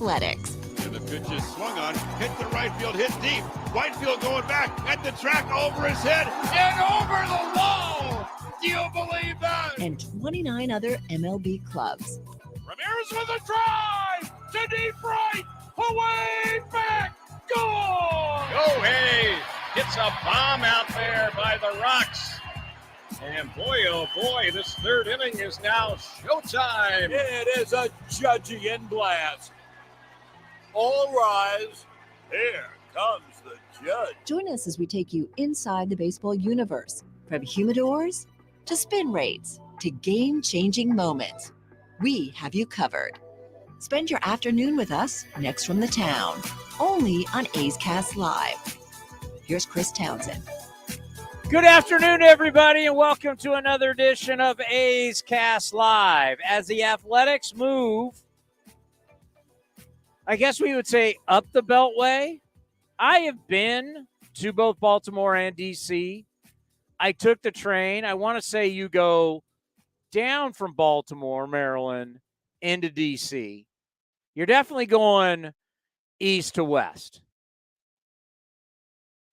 Athletics. And the pitch is swung on, hit the right field, hit deep. Whitefield going back at the track, over his head, and over the wall. Do you believe that? And 29 other MLB clubs. Ramirez with a drive to deep right, away back, goal! Go Hayes! Hits a bomb out there by the Rocks. And boy, oh boy, this third inning is now showtime. It is a Judgian blast. All rise. Here comes the judge. Join us as we take you inside the baseball universe, from humidors to spin rates to game-changing moments. We have you covered. Spend your afternoon with us next from the town, only on A's Cast Live. Here's Chris Townsend. Good afternoon, everybody, and welcome to another edition of A's Cast Live. As the Athletics move, I guess we would say up the Beltway. I have been to both Baltimore and D.C. I took the train. I want to say you go down from Baltimore, Maryland, into D.C. You're definitely going east to west,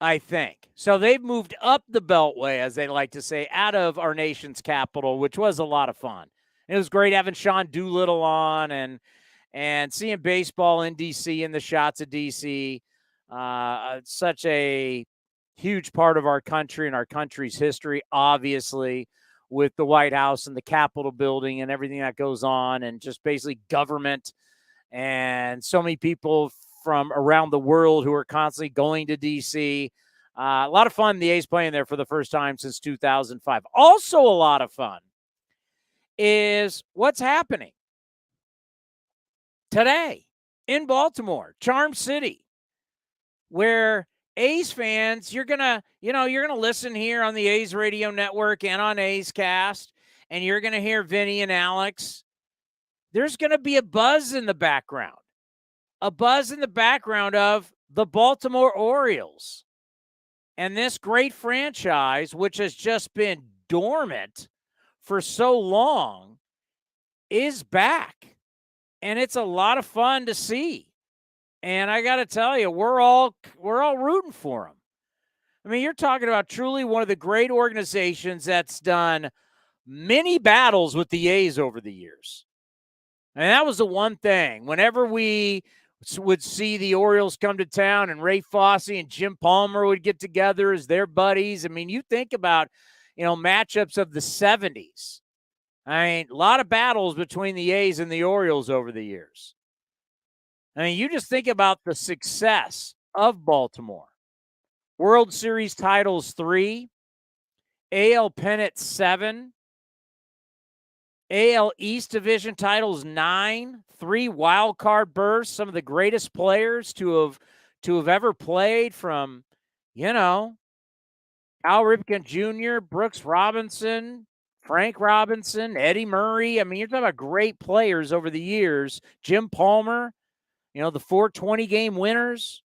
I think. So they've moved up the Beltway, as they like to say, out of our nation's capital, which was a lot of fun. It was great having Sean Doolittle on and seeing baseball in D.C. and the shots of D.C. Such a huge part of our country and our country's history, obviously, with the White House and the Capitol building and everything that goes on, and just basically government and so many people from around the world who are constantly going to D.C. A lot of fun. The A's playing there for the first time since 2005. Also a lot of fun is what's happening today in Baltimore, Charm City, where A's fans, you're going to listen here on the A's radio network and on A's Cast, and you're going to hear Vinny and Alex. There's going to be a buzz in the background. A buzz in the background of the Baltimore Orioles. And this great franchise, which has just been dormant for so long, is back. And it's a lot of fun to see. And I got to tell you, we're all rooting for them. I mean, you're talking about truly one of the great organizations that's done many battles with the A's over the years. And that was the one thing. Whenever we would see the Orioles come to town and Ray Fosse and Jim Palmer would get together as their buddies. I mean, you think about, matchups of the 70s. I mean, a lot of battles between the A's and the Orioles over the years. I mean, you just think about the success of Baltimore. World Series titles 3, AL pennant 7, AL East Division titles 9, 3 wild card berths, some of the greatest players to have ever played, from, Cal Ripken Jr., Brooks Robinson, Frank Robinson, Eddie Murray. I mean, you're talking about great players over the years. Jim Palmer, the 420 game winners.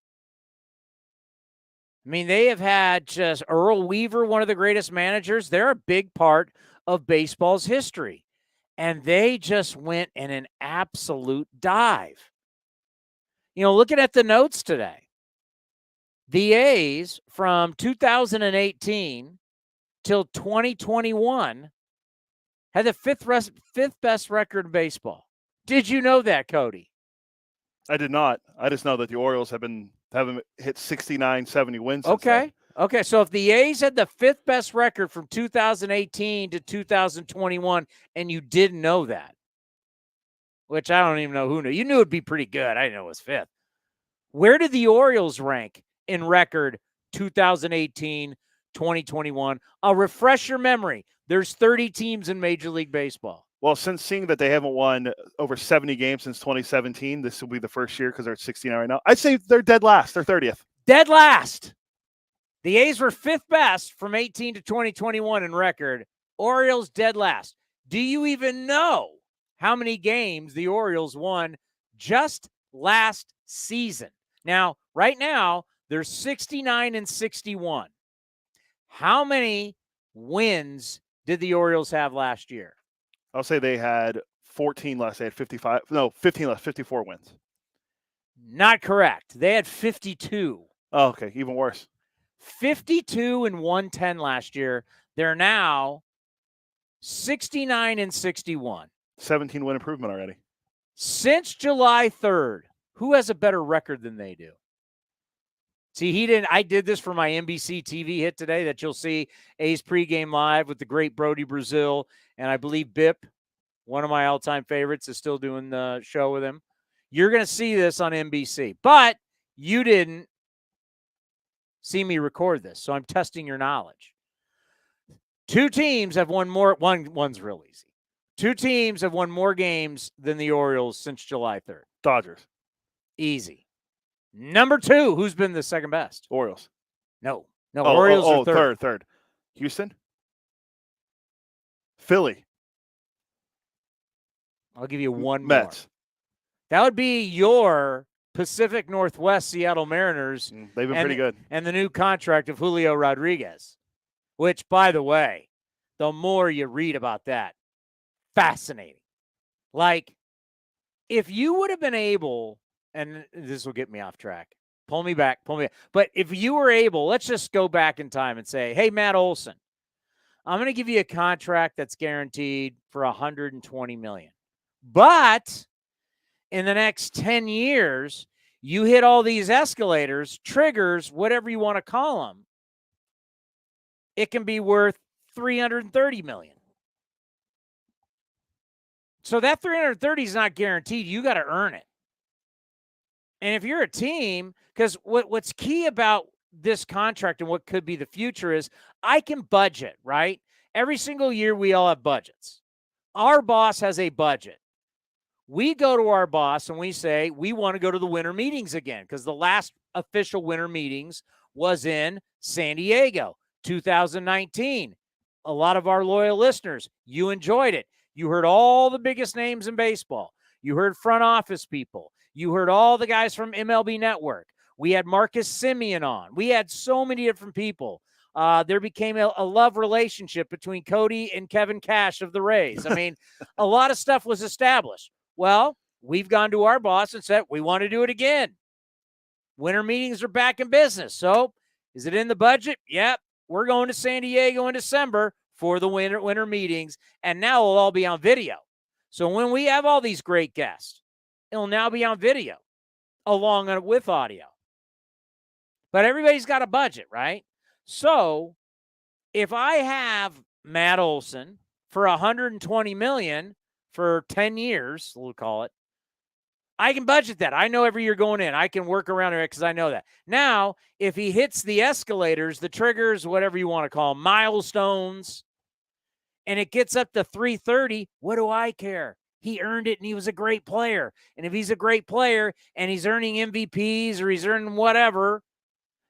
I mean, they have had just Earl Weaver, one of the greatest managers. They're a big part of baseball's history. And they just went in an absolute dive. Looking at the notes today, the A's from 2018 till 2021 had the fifth best record in baseball. Did you know that, Cody? I did not. I just know that the Orioles haven't hit 69, 70 wins. Okay. Okay, so if the A's had the 5th best record from 2018 to 2021, and you didn't know that, which I don't even know who knew. You knew it'd be pretty good. I didn't know it was 5th. Where did the Orioles rank in record 2018, 2021? I'll refresh your memory. There's 30 teams in Major League Baseball. Well, since seeing that they haven't won over 70 games since 2017, this will be the first year because they're at 69 right now. I'd say they're dead last. They're 30th. Dead last. The A's were 5th best from 18 to 2021 in record. Orioles dead last. Do you even know how many games the Orioles won just last season? Now, right now, they're 69 and 61. How many wins did the Orioles have last year? I'll say they had 14 less. They had 55. No, 15 less, 54 wins. Not correct. They had 52. Oh, okay. Even worse. 52 and 110 last year. They're now 69 and 61. 17 win improvement already. Since July 3rd, who has a better record than they do? See, he didn't. I did this for my NBC TV hit today that you'll see A's pregame live with the great Brody Brazil. And I believe Bip, one of my all-time favorites, is still doing the show with him. You're going to see this on NBC. But you didn't see me record this, so I'm testing your knowledge. Two teams have won more. One's real easy. Two teams have won more games than the Orioles since July 3rd. Dodgers. Easy. Number two, who's been the second best? Orioles. No, Orioles are third. Houston. Philly. I'll give you one Mets. more. That would be your Pacific Northwest Seattle Mariners. They've been pretty good. And the new contract of Julio Rodriguez, which, by the way, the more you read about that, fascinating. Like, if you would have been able, and this will get me off track, pull me back. But if you were able, let's just go back in time and say, hey, Matt Olson, I'm going to give you a contract that's guaranteed for $120 million. But in the next 10 years, you hit all these escalators, triggers, whatever you want to call them. It can be worth $330 million. So that 330 is not guaranteed. You got to earn it. And if you're a team, because what's key about this contract and what could be the future is I can budget, right? Every single year we all have budgets. Our boss has a budget. We go to our boss and we say we want to go to the winter meetings again because the last official winter meetings was in San Diego, 2019. A lot of our loyal listeners, you enjoyed it. You heard all the biggest names in baseball. You heard front office people. You heard all the guys from MLB Network. We had Marcus Simeon on. We had so many different people. There became a love relationship between Cody and Kevin Cash of the Rays. I mean, a lot of stuff was established. Well, we've gone to our boss and said, we want to do it again. Winter meetings are back in business. So is it in the budget? Yep. We're going to San Diego in December for the winter meetings, and now it'll all be on video. So when we have all these great guests, it'll now be on video along with audio. But everybody's got a budget, right? So if I have Matt Olson for $120 million for 10 years, we'll call it, I can budget that. I know every year going in. I can work around it because I know that. Now, if he hits the escalators, the triggers, whatever you want to call them, milestones, and it gets up to 330, what do I care? He earned it, and he was a great player. And if he's a great player and he's earning MVPs or he's earning whatever,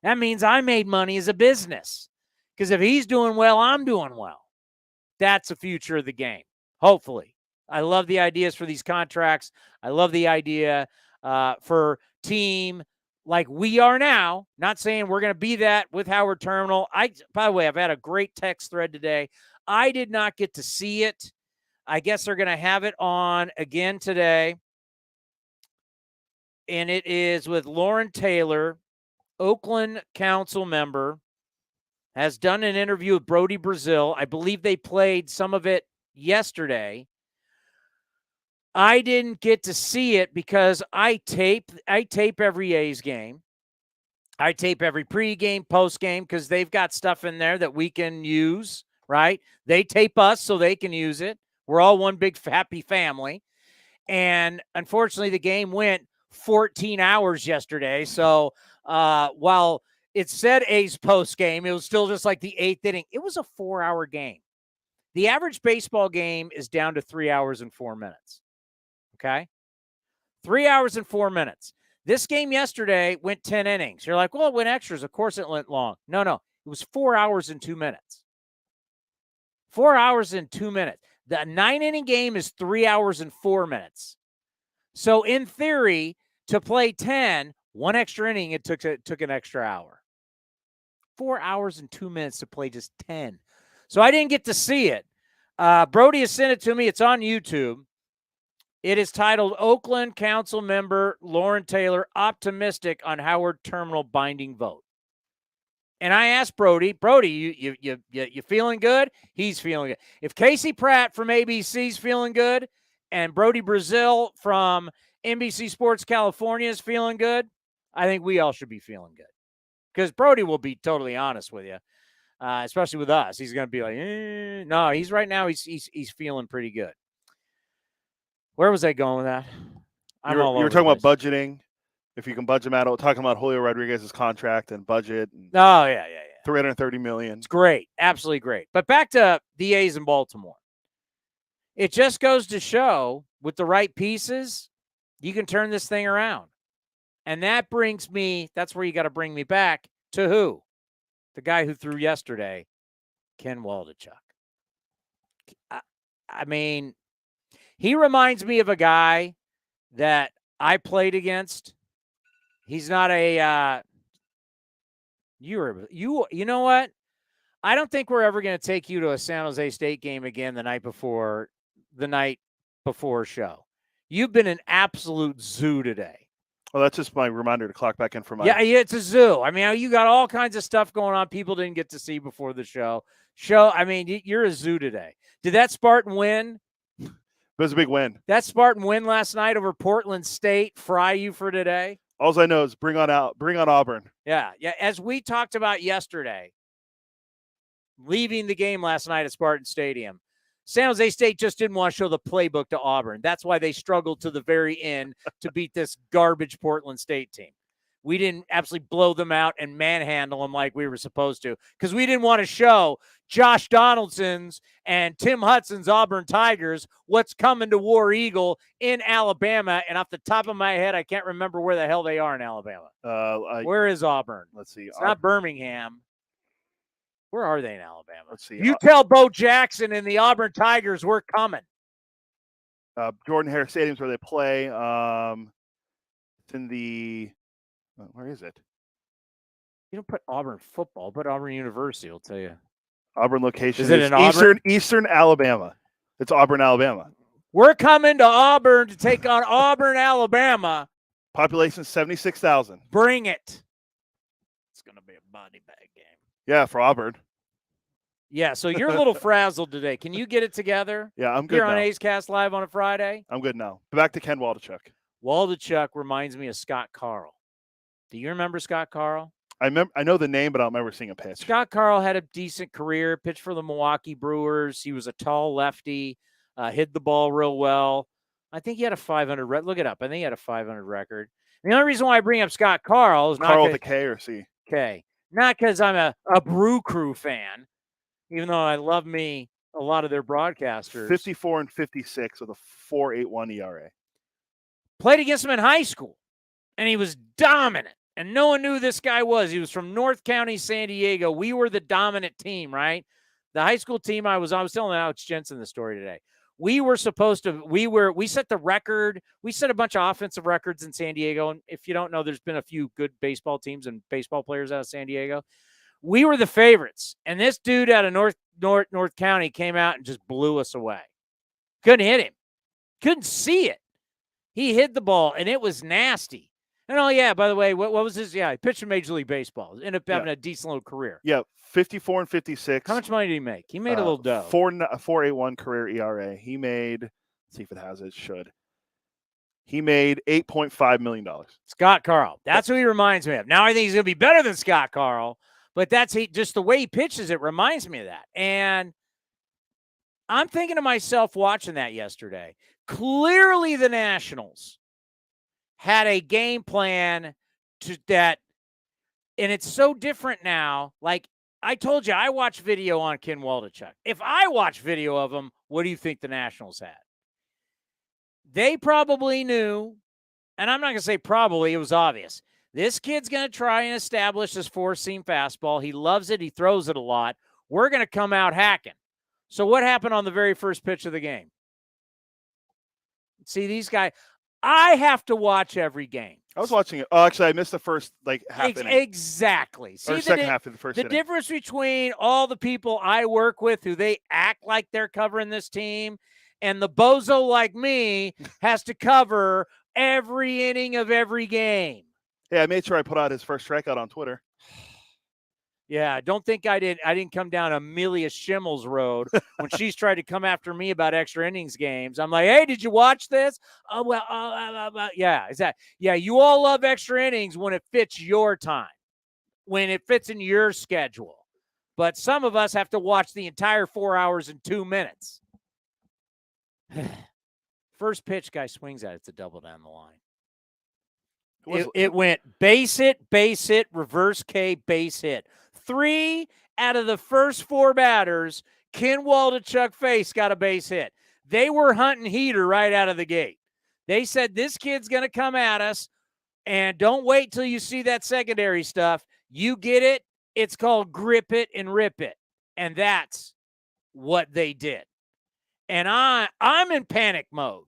that means I made money as a business. Because if he's doing well, I'm doing well. That's the future of the game, hopefully. I love the ideas for these contracts. I love the idea for team like we are now. Not saying we're going to be that with Howard Terminal. By the way, I've had a great text thread today. I did not get to see it. I guess they're going to have it on again today. And it is with Lauren Taylor, Oakland council member, has done an interview with Brody Brazil. I believe they played some of it yesterday. I didn't get to see it because I tape every A's game. I tape every pregame, postgame, because they've got stuff in there that we can use, right? They tape us so they can use it. We're all one big happy family. And unfortunately, the game went 14 hours yesterday. So while it said A's postgame, it was still just like the 8th inning. It was a 4-hour game. The average baseball game is down to 3 hours and 4 minutes. Okay? 3 hours and 4 minutes. This game yesterday went 10 innings. You're like, well, it went extras. Of course it went long. No. It was 4 hours and 2 minutes. 4 hours and 2 minutes. The 9-inning game is 3 hours and 4 minutes. So in theory, to play 10, one extra inning, it took an extra hour. 4 hours and 2 minutes to play just 10. So I didn't get to see it. Brody has sent it to me. It's on YouTube. It is titled Oakland Council Member Lauren Taylor Optimistic on Howard Terminal Binding Vote. And I asked Brody, you feeling good? He's feeling good. If Casey Pratt from ABC's feeling good and Brody Brazil from NBC Sports California is feeling good, I think we all should be feeling good. Because Brody will be totally honest with you, especially with us. He's going to be like, no, he's right now, he's feeling pretty good. Where was I going with that? You were talking about budgeting. If you can budget them out, talking about Julio Rodriguez's contract and budget. And yeah. $330 million. It's great. Absolutely great. But back to the A's in Baltimore. It just goes to show with the right pieces, you can turn this thing around. And that brings me, that's where you got to bring me back to who? The guy who threw yesterday, Ken Waldachuk. I mean, he reminds me of a guy that I played against. He's not a you know what? I don't think we're ever going to take you to a San Jose State game again the night before show. You've been an absolute zoo today. Well, that's just my reminder to clock back in for my. Yeah, it's a zoo. I mean, you got all kinds of stuff going on people didn't get to see before the show. I mean, you're a zoo today. Did that Spartan win? It was a big win. That Spartan win last night over Portland State fry you for today? All I know is bring on Auburn. Yeah. As we talked about yesterday, leaving the game last night at Spartan Stadium, San Jose State just didn't want to show the playbook to Auburn. That's why they struggled to the very end to beat this garbage Portland State team. We didn't absolutely blow them out and manhandle them like we were supposed to because we didn't want to show Josh Donaldson's and Tim Hudson's Auburn Tigers what's coming to War Eagle in Alabama. And off the top of my head, I can't remember where the hell they are in Alabama. Where is Auburn? Let's see. It's not Birmingham. Where are they in Alabama? Let's see. You tell Bo Jackson and the Auburn Tigers we're coming. Jordan Hare Stadium's where they play. It's in the where is it? You don't put Auburn football, but Auburn University will tell you. Auburn location is it in Auburn? Eastern Alabama. It's Auburn, Alabama. We're coming to Auburn to take on Auburn, Alabama. Population 76,000. Bring it. It's going to be a body bag game. Yeah, for Auburn. Yeah, so you're a little frazzled today. Can you get it together? Yeah, I'm good here now. On A's Cast Live on a Friday? I'm good now. Back to Ken Waldachuk. Waldachuk reminds me of Scott Carl. Do you remember Scott Carl? I know the name, but I don't remember seeing a pitch. Scott Carl had a decent career, pitched for the Milwaukee Brewers. He was a tall lefty, hit the ball real well. I think he had a 500 look it up. I think he had a 500 record. And the only reason why I bring up Scott Carl is Carl with a K or C? K. Not because I'm a Brew Crew fan, even though I love me a lot of their broadcasters. 54 and 56 with a 4.81 ERA. Played against him in high school, and he was dominant. And no one knew who this guy was. He was from North County, San Diego. We were the dominant team, right? The high school team I was telling Alex Jensen the story today. We set the record. We set a bunch of offensive records in San Diego. And if you don't know, there's been a few good baseball teams and baseball players out of San Diego. We were the favorites. And this dude out of North County came out and just blew us away. Couldn't hit him. Couldn't see it. He hit the ball, and it was nasty. And by the way, what was his? Yeah, he pitched in Major League Baseball. Ended up having a decent little career. Yeah, 54 and 56. How much money did he make? He made a little dough. 4.81 career ERA. He made, let's see if it has it, should. He made $8.5 million. Scott Carl. That's who he reminds me of. Now I think he's going to be better than Scott Carl, but just the way he pitches it reminds me of that. And I'm thinking to myself watching that yesterday, clearly the Nationals had a game plan to that, and it's so different now. Like I told you, I watched video on Ken Waldachuk. If I watch video of him, what do you think the Nationals had? They probably knew, and I'm not going to say probably, it was obvious. This kid's going to try and establish his four-seam fastball. He loves it. He throws it a lot. We're going to come out hacking. So what happened on the very first pitch of the game? See, these guys, I have to watch every game. I was watching it. Oh, actually, I missed the first half inning. Exactly. See, or second half of the first inning. The difference between all the people I work with who they act like they're covering this team and the bozo like me has to cover every inning of every game. Yeah, I made sure I put out his first strikeout on Twitter. Yeah, don't think I didn't come down Amelia Schimmel's road when she's tried to come after me about extra innings games. I'm like, hey, did you watch this? Oh, well, yeah, is that? Yeah, you all love extra innings when it fits your time, when it fits in your schedule. But some of us have to watch the entire 4 hours and 2 minutes. First pitch, guy swings at it. It's a double down the line. It went base hit, reverse K, base hit. 3 out of the first 4 batters, Ken Waldachuk face got a base hit. They were hunting heater right out of the gate. They said, this kid's going to come at us, and don't wait till you see that secondary stuff. You get it. It's called grip it and rip it. And that's what they did. And I'm in panic mode.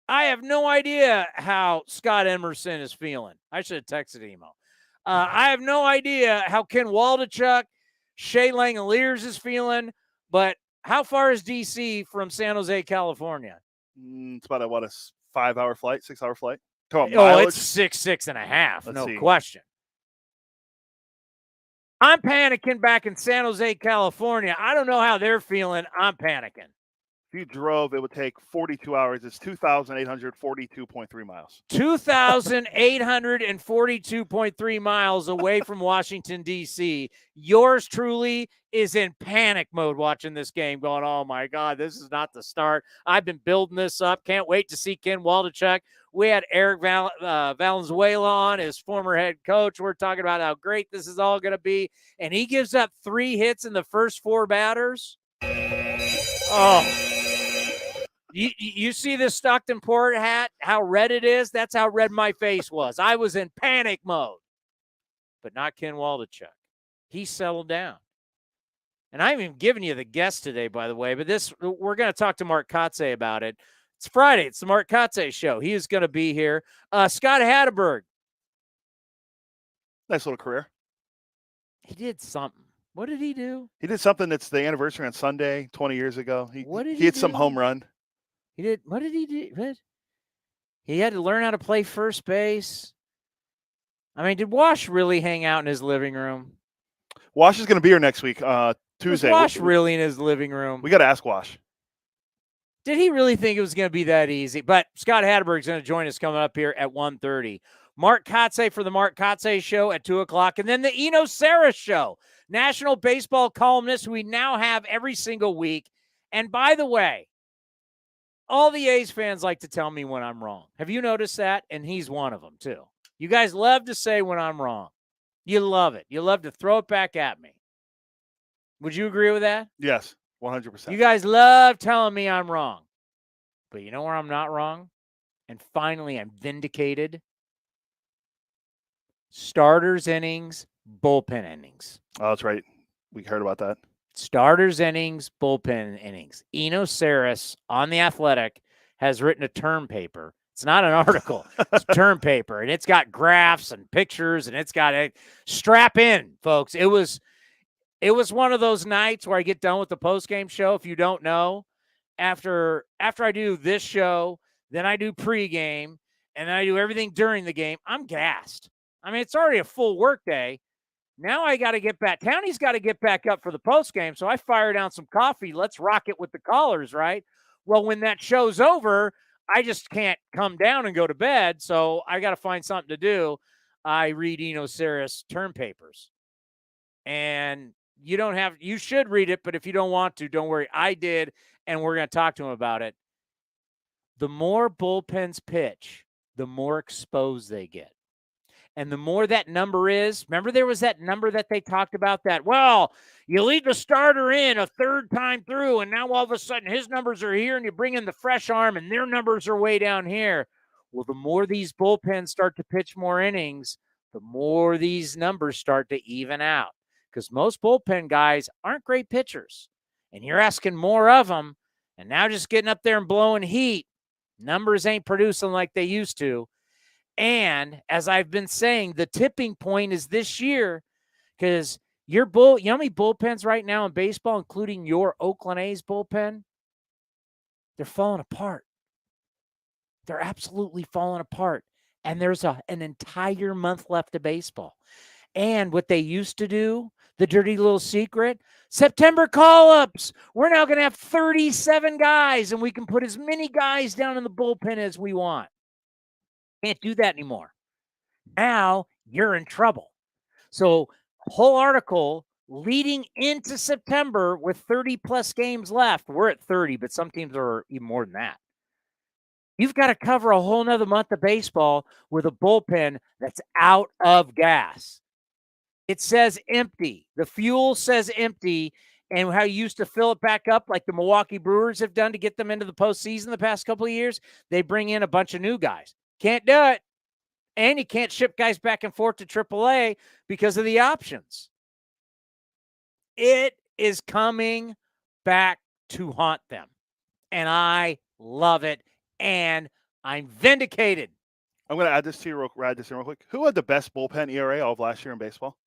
I have no idea how Scott Emerson is feeling. I should have texted Emo. I have no idea how Ken Waldachuk, Shea Langoliers is feeling, but how far is D.C. from San Jose, California? It's about a 5-hour flight, 6-hour flight. It's 6.5, no question. I'm panicking back in San Jose, California. I don't know how they're feeling. I'm panicking. If you drove, it would take 42 hours. It's 2,842.3 miles. 2,842.3 miles away from Washington, D.C. Yours truly is in panic mode watching this game going, oh, my God, this is not the start. I've been building this up. Can't wait to see Ken Waldachuk. We had Eric Valenzuela on, his former head coach. We're talking about how great this is all going to be. And he gives up 3 hits in the first 4 batters. Oh. You see this Stockton Port hat, how red it is? That's how red my face was. I was in panic mode. But not Ken Waldachuk. He settled down. And I'm even giving you the guest today, by the way. But we're going to talk to Mark Kotsay about it. It's Friday. It's the Mark Kotsay show. He is going to be here. Scott Hatteberg. Nice little career. He did something. What did he do? He did something that's the anniversary on Sunday, 20 years ago. He hit some home run. He did. What did he do? What? He had to learn how to play first base. I mean, did Wash really hang out in his living room? Wash is going to be here next week, Tuesday. Was Wash really in his living room? We got to ask Wash. Did he really think it was going to be that easy? But Scott Hatteberg is going to join us coming up here at 1:30. Mark Kotsay for the Mark Kotsay show at 2 o'clock. And then the Eno Sarris show, national baseball columnist who we now have every single week. And by the way, all the A's fans like to tell me when I'm wrong. Have you noticed that? And he's one of them, too. You guys love to say when I'm wrong. You love it. You love to throw it back at me. Would you agree with that? Yes, 100%. You guys love telling me I'm wrong. But you know where I'm not wrong? And finally, I'm vindicated. Starters innings, bullpen innings. Oh, that's right. We heard about that. Starters innings, bullpen innings. Eno Sarris on The Athletic has written a term paper. It's not an article. It's a term paper, and it's got graphs and pictures, and it's got a strap in, folks. It was one of those nights where I get done with the postgame show. If you don't know, after I do this show, then I do pregame, and then I do everything during the game. I'm gassed. I mean, it's already a full work day. Now I got to get back. Townie's got to get back up for the postgame, so I fire down some coffee. Let's rock it with the callers, right? Well, when that show's over, I just can't come down and go to bed, so I got to find something to do. I read Eno Sarris term papers. And you should read it, but if you don't want to, don't worry. I did, and we're going to talk to him about it. The more bullpens pitch, the more exposed they get. And the more that number is, remember there was that number that they talked about that, well, you lead the starter in a third time through, and now all of a sudden his numbers are here, and you bring in the fresh arm, and their numbers are way down here. Well, the more these bullpens start to pitch more innings, the more these numbers start to even out. Because most bullpen guys aren't great pitchers. And you're asking more of them, and now just getting up there and blowing heat, numbers ain't producing like they used to. And as I've been saying, the tipping point is this year, because you know how many bullpens right now in baseball, including your Oakland A's bullpen? They're falling apart. They're absolutely falling apart. And there's an entire month left of baseball. And what they used to do, the dirty little secret, September call-ups. We're now going to have 37 guys, and we can put as many guys down in the bullpen as we want. Can't do that anymore. Now you're in trouble. So whole article leading into September with 30-plus games left. We're at 30, but some teams are even more than that. You've got to cover a whole nother month of baseball with a bullpen that's out of gas. It says empty. The fuel says empty. And how you used to fill it back up like the Milwaukee Brewers have done to get them into the postseason the past couple of years, they bring in a bunch of new guys. Can't do it. And you can't ship guys back and forth to AAA because of the options. It is coming back to haunt them. And I love it. And I'm vindicated. I'm going to add this to you real quick. Who had the best bullpen ERA all of last year in baseball?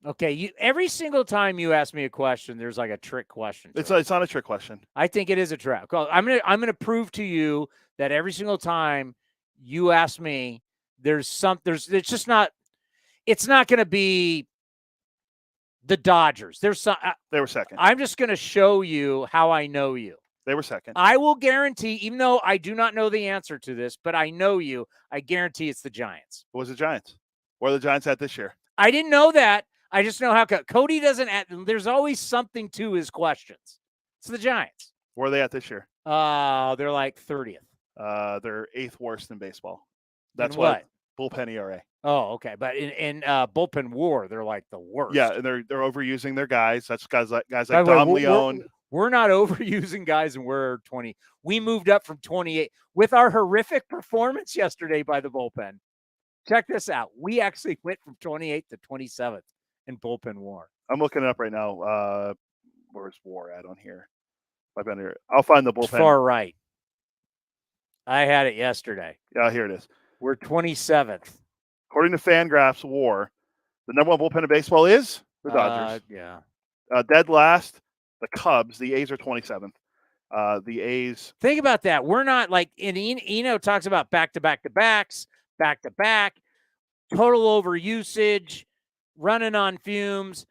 Okay, every single time you ask me a question, there's like a trick question. It's not a trick question. I think it is a trick. I'm gonna prove to you that every single time you ask me, it's not going to be the Dodgers. They were second. I'm just going to show you how I know you. They were second. I will guarantee, even though I do not know the answer to this, but I know you, I guarantee it's the Giants. What was the Giants? Where are the Giants at this year? I didn't know that. I just know how Cody doesn't there's always something to his questions. It's the Giants. Where are they at this year? They're like 30th. They're 8th worst in baseball. That's what? Bullpen ERA. Oh, okay. But in bullpen WAR, they're like the worst. Yeah, and they're overusing their guys. That's guys like Dom Leone. We're not overusing guys, and we're 20. We moved up from 28 with our horrific performance yesterday by the bullpen. Check this out. We actually went from 28th to 27th in bullpen WAR. I'm looking it up right now. Where's WAR at on here? I've been here. I'll find the bullpen. It's far right. I had it yesterday. Yeah, here it is. We're 27th. According to Fangraphs WAR, the number one bullpen in baseball is the Dodgers. Yeah. Dead last, the Cubs. The A's are 27th. The A's. Think about that. We're not like Eno talks about back-to-back-to-backs, back-to-back, total overusage, running on fumes.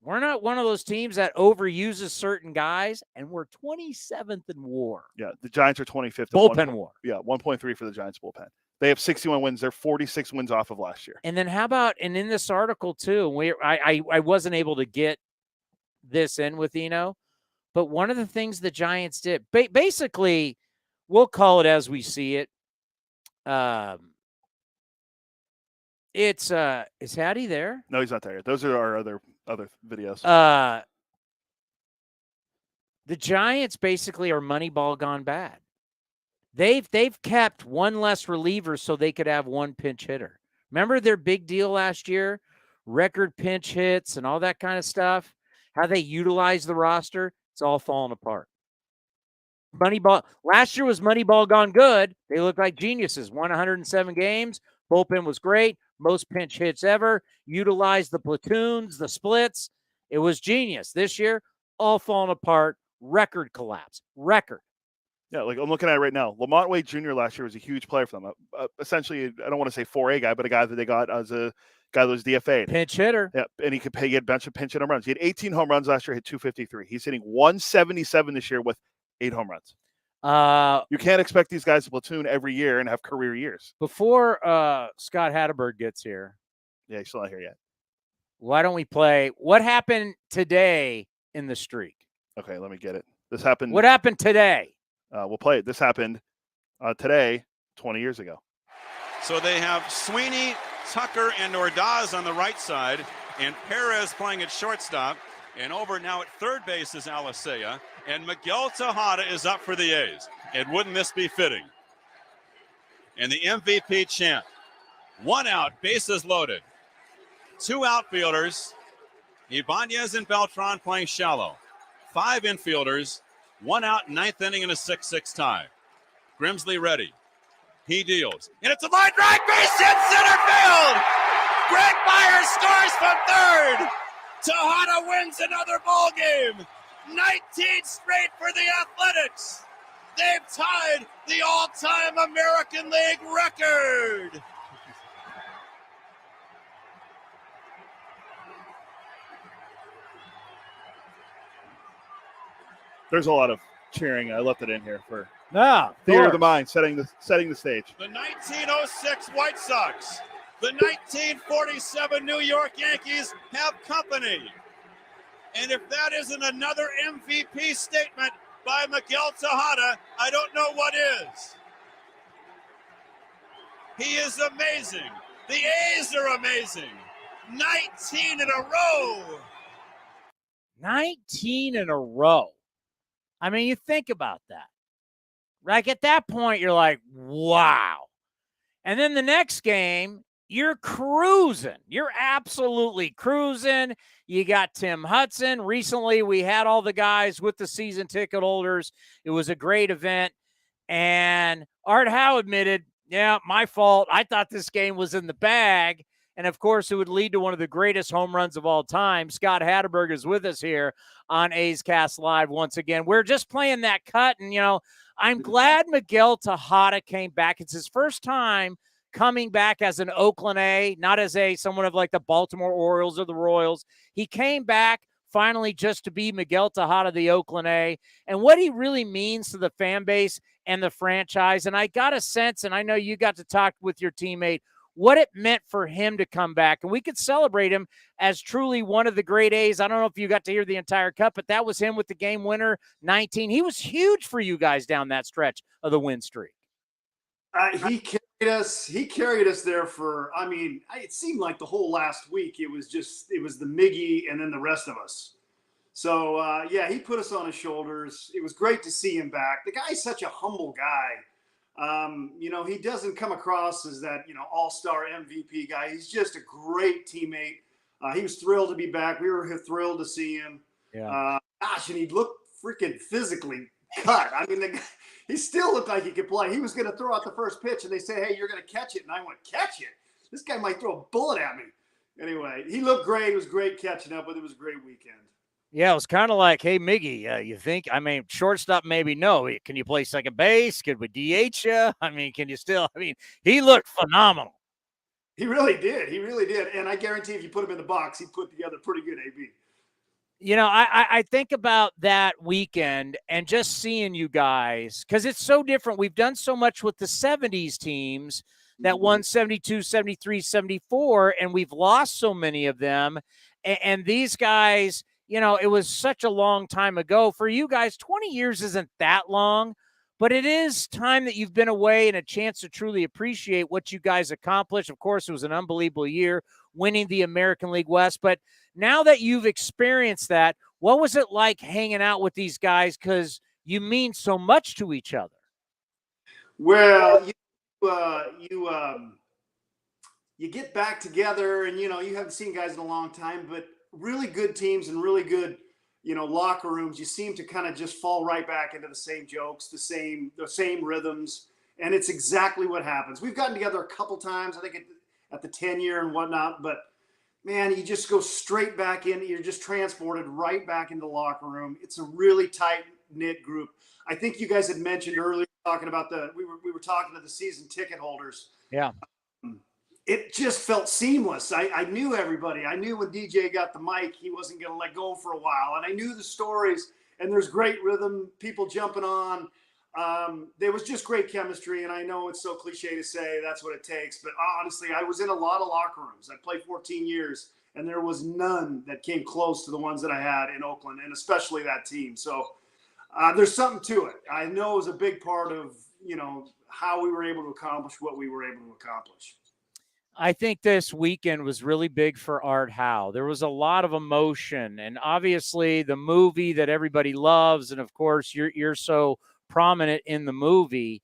We're not one of those teams that overuses certain guys, and we're 27th in WAR. Yeah, the Giants are 25th. Bullpen WAR. Yeah, 1.3 for the Giants bullpen. They have 61 wins. They're 46 wins off of last year. And then how about, and in this article too, I wasn't able to get this in with Eno, but one of the things the Giants did, basically, we'll call it as we see it. Is Hattie there? No, he's not there yet. Those are our other videos. The Giants basically are Moneyball gone bad. They've kept one less reliever so they could have one pinch hitter. Remember their big deal last year? Record pinch hits and all that kind of stuff. How they utilized the roster, it's all falling apart. Moneyball. Last year was Moneyball gone good. They looked like geniuses. Won 107 games. Bullpen was great. Most pinch hits ever. Utilized the platoons, the splits. It was genius. This year, all falling apart. Record collapse. Record. Yeah, like I'm looking at it right now. Lamont Wade Jr. last year was a huge player for them. Essentially, I don't want to say 4A guy, but a guy that they got as a guy that was DFA'd. Pinch hitter. Yeah, and he had a bunch of pinch hit home runs. He had 18 home runs last year, hit 253. He's hitting 177 this year with 8 home runs. You can't expect these guys to platoon every year and have career years. Before Scott Hatteberg gets here. Yeah, he's still not here yet. Why don't we play what happened today in the streak? Okay, let me get it. This happened. What happened today? We'll play it. This happened today, 20 years ago. So they have Sweeney, Tucker, and Ordaz on the right side, and Perez playing at shortstop. And over now at third base is Alicea, and Miguel Tejada is up for the A's. And wouldn't this be fitting? And the MVP chant. 1 out, bases loaded. 2 outfielders, Ibanez and Beltran playing shallow. 5 infielders, 1 out, 9th inning, and a 6-6 tie. Grimsley ready. He deals. And it's a line drive, base hit, center field! Greg Myers scores from third! Tejada wins another ball game! 19 straight for the Athletics. They've tied the all-time American League record. There's a lot of cheering. I left it in here for theater of the mind, setting the stage. The 1906 White Sox, the 1947 New York Yankees have company. And if that isn't another MVP statement by Miguel Tejada, I don't know what is. He is amazing. The A's are amazing. 19 in a row. 19 in a row. I mean, you think about that. Like at that point, you're like, wow. And then the next game, you're cruising. You're absolutely cruising. You got Tim Hudson. Recently, we had all the guys with the season ticket holders. It was a great event. And Art Howe admitted, yeah, my fault. I thought this game was in the bag. And, of course, it would lead to one of the greatest home runs of all time. Scott Hatteberg is with us here on A's Cast Live once again. We're just playing that cut. And, you know, I'm glad Miguel Tejada came back. It's his first time coming back as an Oakland A, not as someone of like the Baltimore Orioles or the Royals. He came back finally just to be Miguel Tejada, the Oakland A, and what he really means to the fan base and the franchise. And I got a sense, and I know you got to talk with your teammate, what it meant for him to come back. And we could celebrate him as truly one of the great A's. I don't know if you got to hear the entire cut, but that was him with the game winner, 19. He was huge for you guys down that stretch of the win streak. He carried us there for, I mean, it seemed like the whole last week. It was the Miggy and then the rest of us. So, yeah, he put us on his shoulders. It was great to see him back. The guy's such a humble guy. You know, he doesn't come across as that, you know, all-star MVP guy. He's just a great teammate. He was thrilled to be back. We were thrilled to see him. Yeah. And he looked freaking physically cut. I mean, the guy, he still looked like he could play. He was going to throw out the first pitch, and they say, hey, you're going to catch it. And I went, catch it? This guy might throw a bullet at me. Anyway, he looked great. It was great catching up, but it was a great weekend. Yeah, it was kind of like, hey, Miggy, you think? I mean, shortstop, maybe no. Can you play second base? Could we DH you? I mean, can you still? I mean, he looked phenomenal. He really did. He really did. And I guarantee if you put him in the box, he'd put together pretty good AB. You know, I think about that weekend and just seeing you guys, because it's so different. We've done so much with the 70s teams that won 72, 73, 74, and we've lost so many of them. And these guys, you know, it was such a long time ago. For you guys, 20 years isn't that long, but it is time that you've been away and a chance to truly appreciate what you guys accomplished. Of course, it was an unbelievable year winning the American League West. But now that you've experienced that, what was it like hanging out with these guys? Because you mean so much to each other. Well, you get back together and, you know, you haven't seen guys in a long time, but really good teams and really good, you know, locker rooms, you seem to kind of just fall right back into the same jokes, the same rhythms. And it's exactly what happens. We've gotten together a couple times, I think at the 10-year and whatnot, but man, you just go straight back in. You're just transported right back into the locker room. It's a really tight knit group. I think you guys had mentioned earlier talking about we were talking to the season ticket holders. Yeah. It just felt seamless. I knew everybody. I knew when DJ got the mic, he wasn't going to let go for a while. And I knew the stories, and there's great rhythm, people jumping on. There was just great chemistry, and I know it's so cliche to say that's what it takes, but honestly, I was in a lot of locker rooms. I played 14 years, and there was none that came close to the ones that I had in Oakland, and especially that team. So there's something to it. I know it was a big part of, you know, how we were able to accomplish what we were able to accomplish. I think this weekend was really big for Art Howe. There was a lot of emotion, and obviously the movie that everybody loves, and of course you're so prominent in the movie.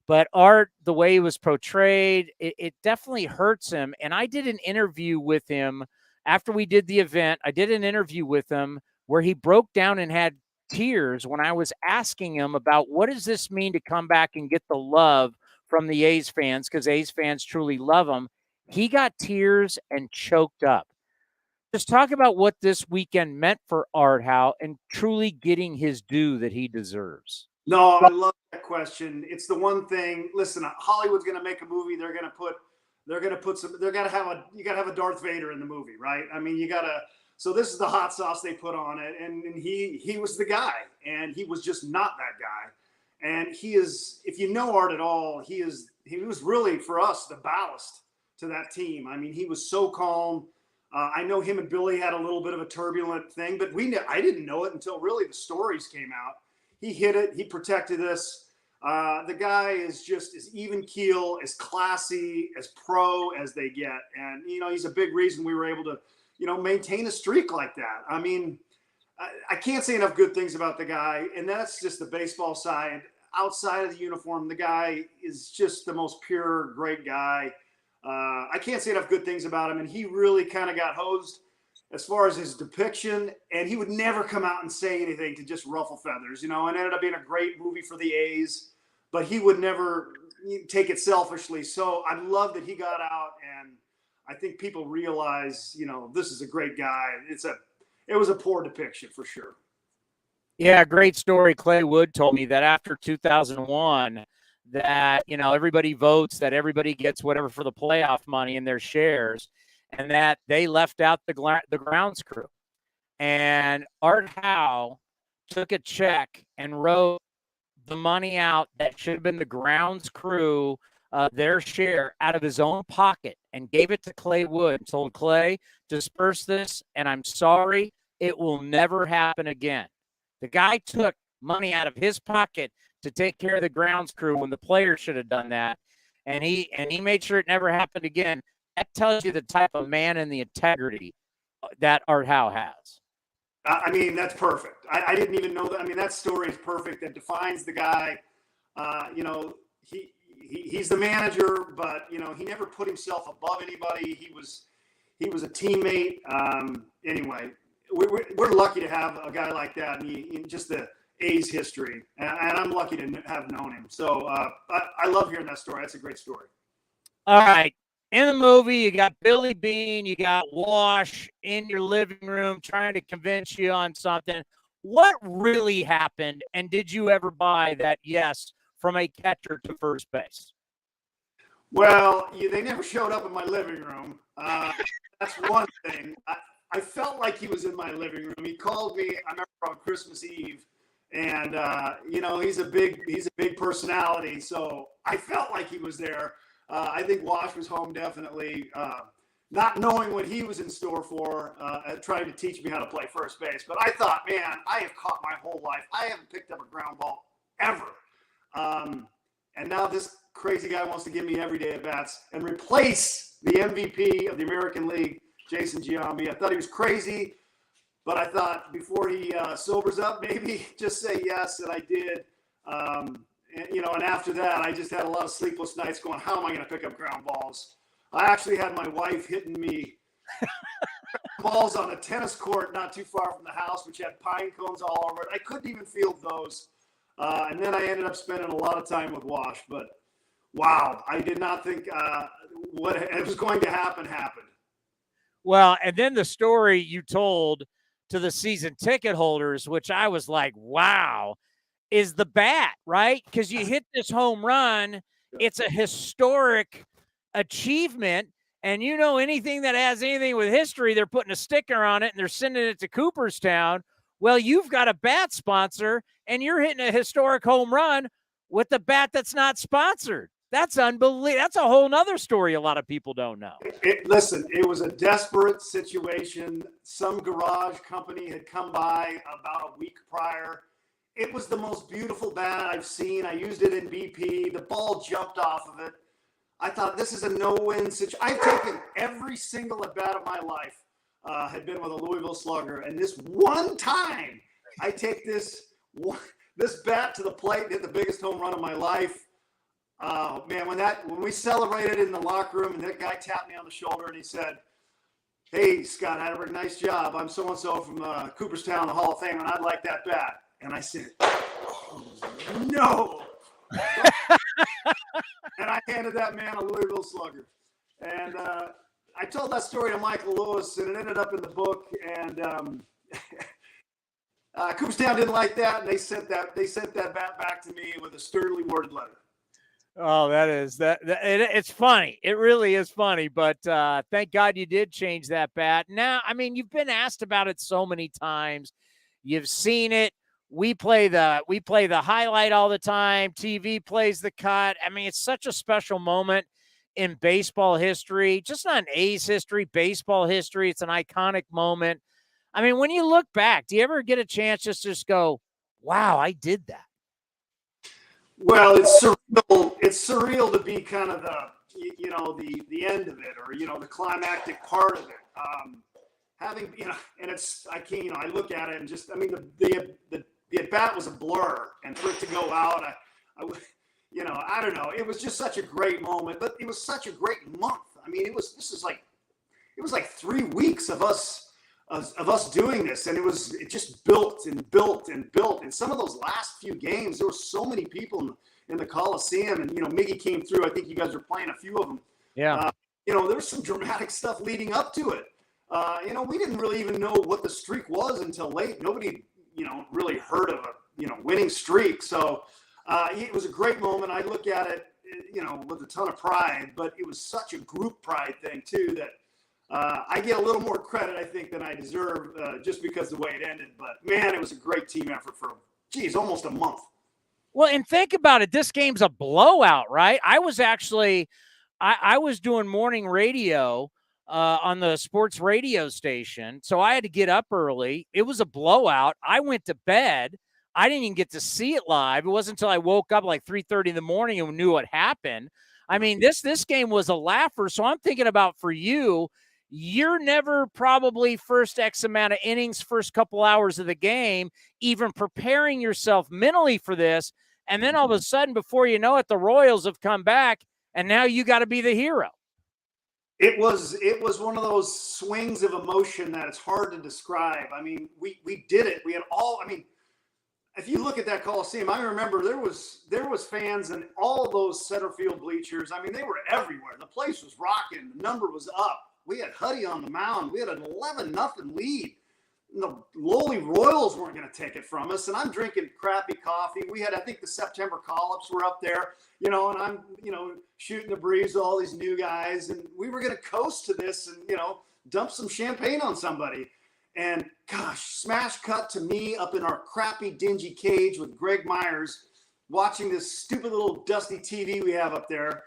But Art, the way he was portrayed, it definitely hurts him. And I did an interview with him after we did the event. I did an interview with him where he broke down and had tears when I was asking him about what does this mean to come back and get the love from the A's fans, because A's fans truly love him. He got tears and choked up. Just talk about what this weekend meant for Art Howe and truly getting his due that he deserves. No, I love that question. It's the one thing. Listen, Hollywood's going to make a movie. You got to have a Darth Vader in the movie, right? I mean, so this is the hot sauce they put on it. And he was the guy, and he was just not that guy. And he is, if you know Art at all, he was really, for us, the ballast to that team. I mean, he was so calm. I know him and Billy had a little bit of a turbulent thing, but I didn't know it until really the stories came out. He hit it. He protected us. The guy is just as even keel, as classy, as pro as they get. And, he's a big reason we were able to, maintain a streak like that. I mean, I can't say enough good things about the guy. And that's just the baseball side. Outside of the uniform, the guy is just the most pure, great guy. I can't say enough good things about him. And he really kind of got hosed as far as his depiction, and he would never come out and say anything to just ruffle feathers, and it ended up being a great movie for the A's, but he would never take it selfishly. So I love that he got out, and I think people realize, this is a great guy. It was a poor depiction for sure. Yeah, great story. Clay Wood told me that after 2001, that, everybody votes, that everybody gets whatever for the playoff money in their shares, and that they left out the grounds crew. And Art Howe took a check and wrote the money out that should have been the grounds crew, their share, out of his own pocket, and gave it to Clay Wood and told Clay, disperse this, and I'm sorry, it will never happen again. The guy took money out of his pocket to take care of the grounds crew when the players should have done that. And he made sure it never happened again. That tells you the type of man and the integrity that Art Howe has. I mean, that's perfect. I didn't even know that. I mean, that story is perfect. That defines the guy. He's the manager, but, he never put himself above anybody. He was a teammate. Anyway, we're lucky to have a guy like that in just the A's history. And I'm lucky to have known him. So I love hearing that story. That's a great story. All right. In the movie, you got Billy Bean, you got Wash in your living room trying to convince you on something. What really happened, and did you ever buy that yes from a catcher to first base? Well, they never showed up in my living room. That's one thing. I felt like he was in my living room. He called me, I remember, on Christmas Eve, and he's a big personality, so I felt like he was there. I think Wash was home definitely, not knowing what he was in store for, trying to teach me how to play first base. But I thought, man, I have caught my whole life. I haven't picked up a ground ball ever. And now this crazy guy wants to give me everyday at-bats and replace the MVP of the American League, Jason Giambi. I thought he was crazy, but I thought before he sobers up, maybe just say yes, and I did. And after that, I just had a lot of sleepless nights going, how am I going to pick up ground balls? I actually had my wife hitting me balls on a tennis court not too far from the house, which had pine cones all over it. I couldn't even field those. And then I ended up spending a lot of time with Wash. But, wow, I did not think what it was going to happen happened. Well, and then the story you told to the season ticket holders, which I was like, wow, is the bat, right? Because you hit this home run. It's a historic achievement. And anything that has anything with history, they're putting a sticker on it and they're sending it to Cooperstown. Well, you've got a bat sponsor and you're hitting a historic home run with the bat that's not sponsored. That's unbelievable. That's a whole nother story a lot of people don't know. Listen, it was a desperate situation. Some garage company had come by about a week prior. It was the most beautiful bat I've seen. I used it in BP. The ball jumped off of it. I thought, this is a no-win situation. I've taken every single at-bat of my life, had been with a Louisville Slugger. And this one time, I take this bat to the plate and hit the biggest home run of my life. Man, when we celebrated in the locker room and that guy tapped me on the shoulder and he said, hey, Scott Hatteberg, nice job. I'm so-and-so from Cooperstown, the Hall of Fame, and I'd like that bat. And I said, oh, no. And I handed that man a Louisville Slugger. And I told that story to Michael Lewis, and it ended up in the book. And Cooperstown didn't like that, and they sent that bat back to me with a sternly worded letter. Oh, it's funny. It really is funny, but thank God you did change that bat. Now, I mean, you've been asked about it so many times. You've seen it. We play the highlight all the time. TV plays the cut. I mean, it's such a special moment in baseball history, just not in A's history, baseball history. It's an iconic moment. I mean, when you look back, do you ever get a chance just go, wow, I did that? Well, it's surreal. It's surreal to be kind of the end of it, or, the climactic part of it. Having, and it's, I can't, I look at it and just, I mean, the at bat was a blur, and for it to go out, I don't know. It was just such a great moment, but it was such a great month. I mean, it was like 3 weeks of us doing this, and it just built and built and built. And some of those last few games, there were so many people in the Coliseum, and Miggy came through. I think you guys were playing a few of them. Yeah. There was some dramatic stuff leading up to it. We didn't really even know what the streak was until late. Nobody, really heard of a winning streak. So it was a great moment. I look at it, with a ton of pride, but it was such a group pride thing too that I get a little more credit, I think, than I deserve, just because of the way it ended. But man, it was a great team effort for, almost a month. Well, and think about it. This game's a blowout, right? I was actually, I was doing morning radio on the sports radio station, so I had to get up early. It was a blowout. I went to bed. I didn't even get to see it live. It wasn't until I woke up like 3:30 in the morning and knew what happened. I mean, this game was a laugher. So I'm thinking about, for you, you're never probably first X amount of innings, first couple hours of the game, even preparing yourself mentally for this. And then all of a sudden, before you know it, the Royals have come back, and now you got to be the hero. It was one of those swings of emotion that it's hard to describe. I mean, we did it. We had all, I mean, if you look at that Coliseum, I remember there was fans in all those center field bleachers. I mean, they were everywhere. The place was rocking. The number was up. We had Huddy on the mound. We had an 11-0 lead. And the lowly Royals weren't going to take it from us. And I'm drinking crappy coffee. We had, I think, the September call-ups were up there, and I'm, shooting the breeze with all these new guys. And we were going to coast to this and, dump some champagne on somebody. And gosh, smash cut to me up in our crappy, dingy cage with Greg Myers, watching this stupid little dusty TV we have up there,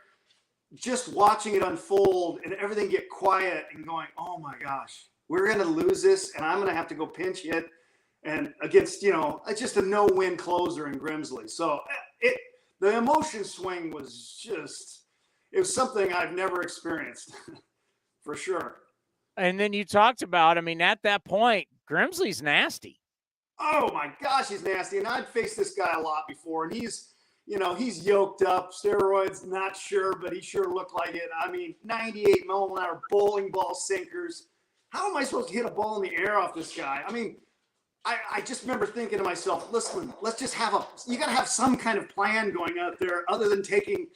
just watching it unfold and everything get quiet and going, oh my gosh, we're going to lose this, and I'm going to have to go pinch hit and against, just a no-win closer in Grimsley. So the emotion swing was it was something I've never experienced for sure. And then you talked about, I mean, at that point, Grimsley's nasty. Oh my gosh, he's nasty. And I'd faced this guy a lot before, and he's yoked up, steroids, not sure, but he sure looked like it. I mean, 98 mile-an-hour bowling ball sinkers. How am I supposed to hit a ball in the air off this guy? I mean, I just remember thinking to myself, listen, let's just you got to have some kind of plan going out there other than taking,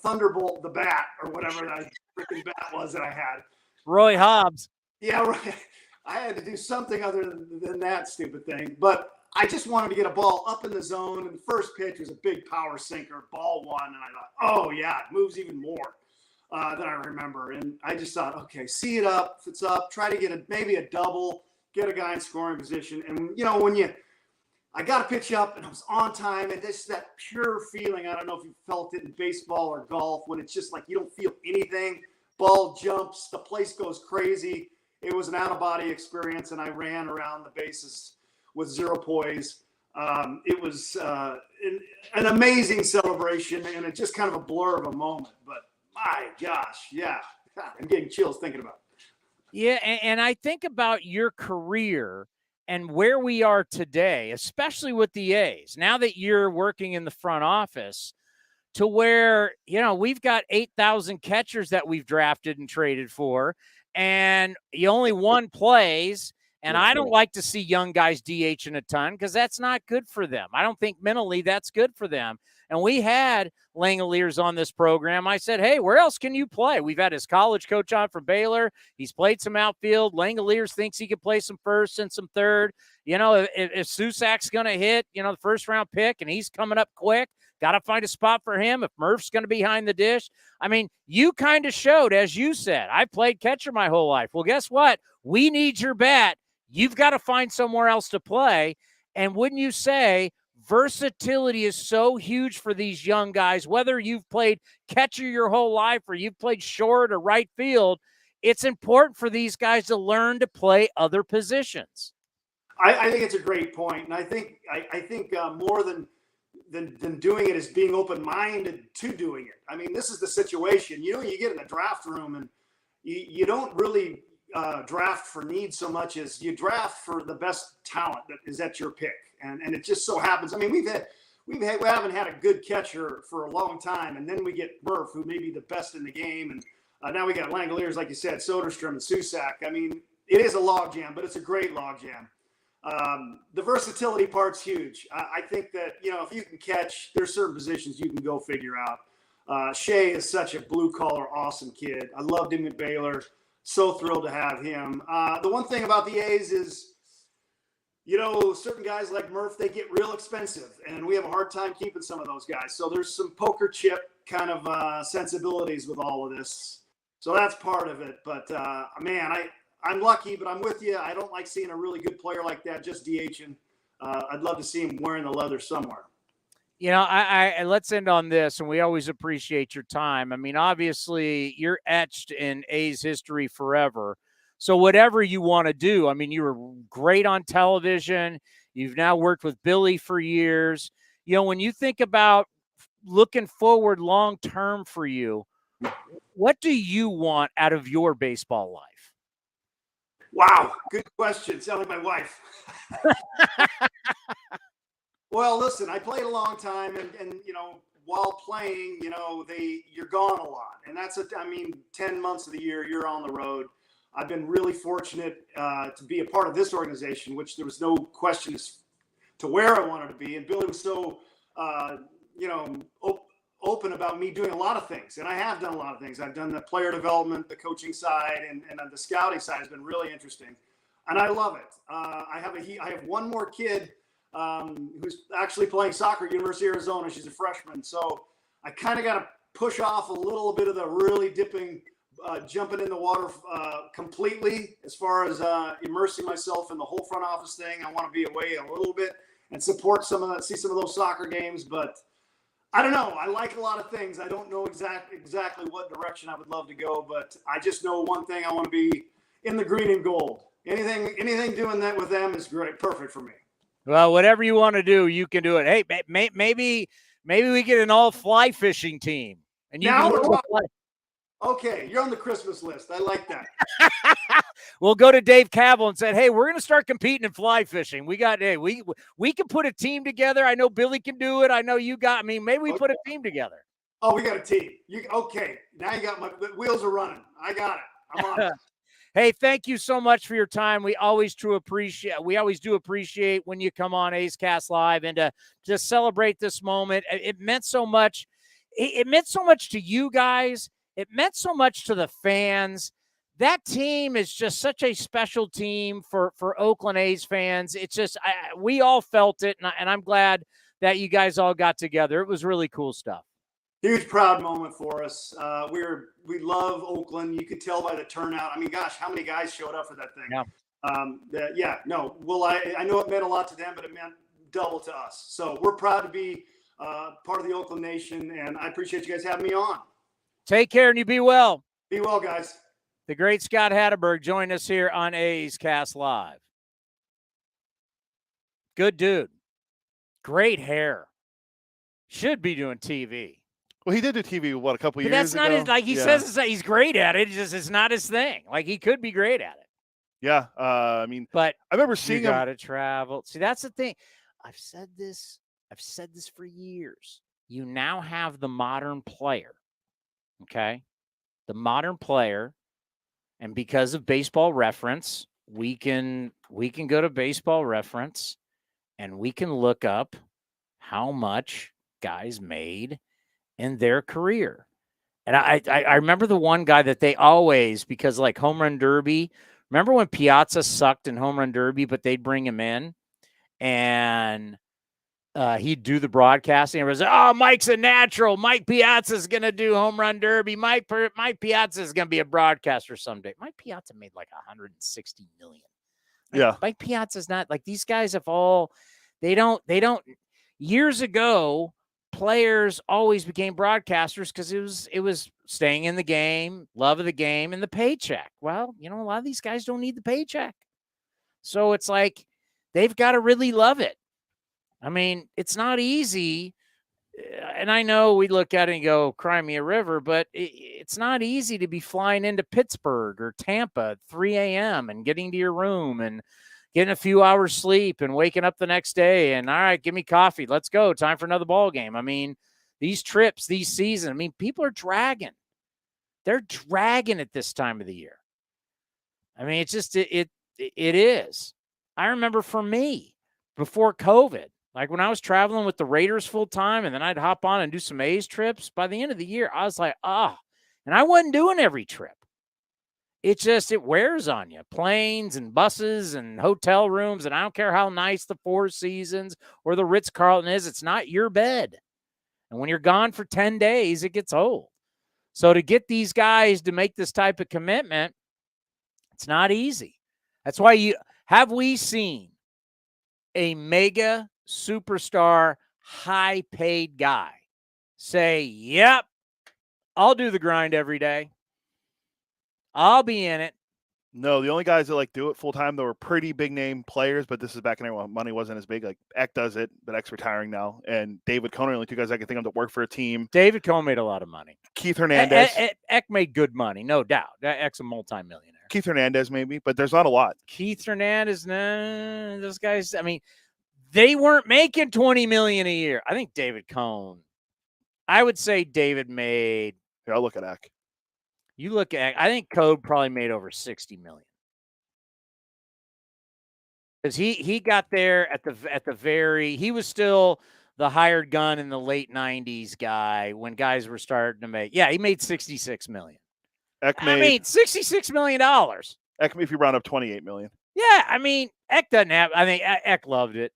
Thunderbolt the bat or whatever that freaking bat was that I had. Roy Hobbs. Yeah, right. I had to do something other than that stupid thing. But I just wanted to get a ball up in the zone. And the first pitch was a big power sinker, ball one. And I thought, oh, yeah, it moves even more than I remember. And I just thought, okay, see it up. If it's up, try to get maybe a double, get a guy in scoring position. And, I got a pitch up and I was on time. And this that pure feeling, I don't know if you felt it in baseball or golf, when it's just like you don't feel anything. Ball jumps, the place goes crazy. It was an out-of-body experience, and I ran around the bases with zero poise. It was an amazing celebration, and it's just kind of a blur of a moment. But my gosh, yeah, I'm getting chills thinking about it. Yeah, and I think about your career and where we are today, especially with the A's, now that you're working in the front office, to where, we've got 8,000 catchers that we've drafted and traded for, and you only one plays. And I don't like to see young guys DHing a ton because that's not good for them. I don't think mentally that's good for them. And we had Langoliers on this program. I said, hey, where else can you play? We've had his college coach on from Baylor. He's played some outfield. Langoliers thinks he could play some first and some third. You know, if Susak's going to hit, you know, the first-round pick and he's coming up quick, got to find a spot for him. If Murph's going to be behind the dish. I mean, you kind of showed, as you said, I played catcher my whole life. Well, guess what? We need your bat. You've got to find somewhere else to play. And wouldn't you say versatility is so huge for these young guys, whether you've played catcher your whole life or you've played short or right field, it's important for these guys to learn to play other positions. I think it's a great point. And I think more than doing it is being open-minded to doing it. I mean, this is the situation. You know, you get in the draft room and you don't really draft for need so much as you draft for the best talent that is at your pick. And it just so happens. I mean, we haven't had a good catcher for a long time, and then we get Murph, who may be the best in the game, and now we got Langoliers, like you said, Soderstrom and Susak. I mean, it is a logjam, but it's a great logjam. The versatility part's huge. I think that, you know, if you can catch, there's certain positions you can go figure out. Shea is such a blue-collar, awesome kid. I loved him at Baylor. So thrilled to have him. The one thing about the A's is, you know, certain guys like Murph, they get real expensive, and we have a hard time keeping some of those guys. So there's some poker chip kind of sensibilities with all of this. So that's part of it. But, man, I'm lucky, but I'm with you. I don't like seeing a really good player like that just DHing. I'd love to see him wearing the leather somewhere. You know, I let's end on this, and we always appreciate your time. I mean, obviously, you're etched in A's history forever. So whatever you want to do, I mean, you were great on television. You've now worked with Billy for years. You know, when you think about looking forward long-term for you, what do you want out of your baseball life? Wow, good question. Sound like my wife. Well, listen, I played a long time, and you know, while playing, you know, you're gone a lot, and that's 10 months of the year you're on the road. I've been really fortunate to be a part of this organization, which there was no question as to where I wanted to be, and Billy was so, you know, open about me doing a lot of things, and I have done a lot of things. I've done the player development, the coaching side, and the scouting side has been really interesting, and I love it. I have one more kid who's actually playing soccer at University of Arizona. She's a freshman. So I kind of got to push off a little bit of the really dipping, jumping in the water completely as far as immersing myself in the whole front office thing. I want to be away a little bit and support see some of those soccer games. But I don't know. I like a lot of things. I don't know exactly what direction I would love to go, but I just know one thing. I want to be in the green and gold. Anything doing that with them is great. Perfect for me. Well, whatever you want to do, you can do it. Hey, maybe we get an all fly fishing team, and you can fly. Okay, you're on the Christmas list. I like that. We'll go to Dave Cavill and say, "Hey, we're going to start competing in fly fishing. We can put a team together. I know Billy can do it. I know you got. I mean, maybe we put a team together." Oh, we got a team. Okay, now you got the wheels are running. I got it. I'm on it. Hey, thank you so much for your time. We always do appreciate when you come on A's Cast Live and to celebrate this moment. It meant so much. It meant so much to you guys. It meant so much to the fans. That team is just such a special team for Oakland A's fans. It's just we all felt it, and I'm glad that you guys all got together. It was really cool stuff. Huge proud moment for us. We love Oakland. You could tell by the turnout. I mean, gosh, how many guys showed up for that thing? Yeah. I know it meant a lot to them, but it meant double to us. So we're proud to be part of the Oakland Nation, and I appreciate you guys having me on. Take care, and you be well. Be well, guys. The great Scott Hatteberg joined us here on A's Cast Live. Good dude. Great hair. Should be doing TV. Well, he did do TV, a couple years ago? That's not his, he says he's great at it. It's not his thing. Like, he could be great at it. Yeah. But I remember seeing him. You got to travel. See, that's the thing. I've said this for years. You now have the modern player. Okay? The modern player. And because of Baseball Reference, we can go to Baseball Reference and we can look up how much guys made in their career. And I remember the one guy that they always, because like home run derby, remember when Piazza sucked in home run derby, but they'd bring him in and he'd do the broadcasting. Everybody was, oh, Mike's a natural. Mike Piazza's going to do home run derby. Mike Piazza's going to be a broadcaster someday. Mike Piazza made like $160 million. Yeah. Mike Piazza's not like these guys have all, they don't, years ago, players always became broadcasters because it was staying in the game, love of the game, and the paycheck. Well, a lot of these guys don't need the paycheck. So it's like they've got to really love it. I mean, it's not easy. And I know we look at it and go, cry me a river, but it's not easy to be flying into Pittsburgh or Tampa at 3 a.m. and getting to your room and getting a few hours sleep and waking up the next day and, all right, give me coffee. Let's go. Time for another ball game. I mean, these trips, these seasons, I mean, people are dragging. They're dragging at this time of the year. I mean, it's just, it is. I remember for me, before COVID, like when I was traveling with the Raiders full time and then I'd hop on and do some A's trips, by the end of the year, I was like, and I wasn't doing every trip. It wears on you. Planes and buses and hotel rooms. And I don't care how nice the Four Seasons or the Ritz-Carlton is. It's not your bed. And when you're gone for 10 days, it gets old. So to get these guys to make this type of commitment, it's not easy. That's why we seen a mega superstar, high-paid guy say, yep, I'll do the grind every day. I'll be in it. No, the only guys that do it full time that were pretty big name players, but this is back in when money wasn't as big. Like Eck does it, but Eck's retiring now, and David Cohn are the only two guys I can think of that work for a team. David Cohn made a lot of money. Keith Hernandez. Eck made good money, no doubt. Eck's a multimillionaire. Keith Hernandez maybe, but there's not a lot. Keith Hernandez, those guys. I mean, they weren't making $20 million a year. I think David Cohn. I would say David made. Here, I'll look at Eck. You look at, I think Code probably made over $60 million. Because he got there at the very, he was still the hired gun in the late 90s guy when guys were starting to make, he made $66 million. Eck made $66 million. Eck, if you round up $28 million. Yeah, I mean, Eck doesn't have, I mean, Eck loved it.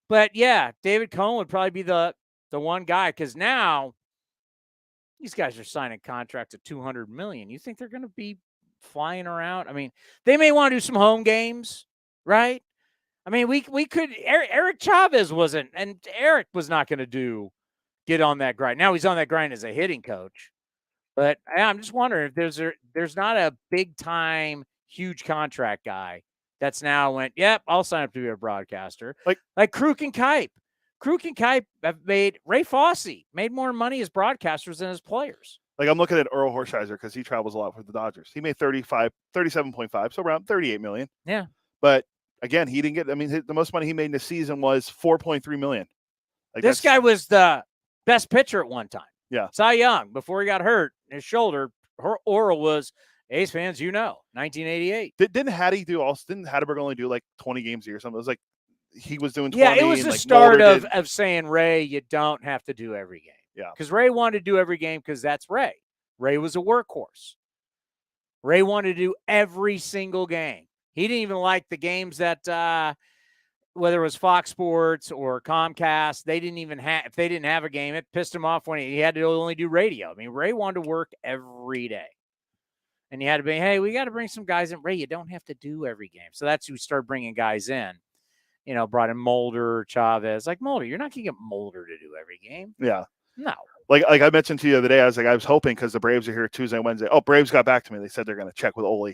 But yeah, David Cohn would probably be the one guy because now these guys are signing contracts at $200 million. You think they're going to be flying around? I mean, they may want to do some home games, right? I mean, we could. Eric Chavez wasn't, and Eric was not going to get on that grind. Now he's on that grind as a hitting coach, but I'm just wondering if there's not a big time, huge contract guy that's now went, yep, I'll sign up to be a broadcaster. Like Kruk and Kipe. Kruk and Kipe have made, Ray Fosse made more money as broadcasters than as players. Like I'm looking at Earl Horshiser because he travels a lot for the Dodgers. He made 37.5, so around $38 million. Yeah. But again, he didn't get, I mean, the most money he made in the season was $4.3 million. This guy was the best pitcher at one time. Yeah. Cy Young, before he got hurt in his shoulder, Oral was, A's fans, 1988. Didn't Hatteberg only do like 20 games a year or something? It was like, he was doing 20. Yeah, it was the start of saying, Ray, you don't have to do every game. Yeah. Because Ray wanted to do every game because that's Ray. Ray was a workhorse. Ray wanted to do every single game. He didn't even like the games that, whether it was Fox Sports or Comcast, they didn't even have, if they didn't have a game, it pissed him off when he had to only do radio. I mean, Ray wanted to work every day. And you had to be, hey, we got to bring some guys in. Ray, you don't have to do every game. So that's who started bringing guys in. Brought in Mulder, Chavez. Like, Mulder, you're not going to get Mulder to do every game. Yeah. No. Like I mentioned to you the other day, I was hoping because the Braves are here Tuesday and Wednesday. Oh, Braves got back to me. They said they're going to check with Ole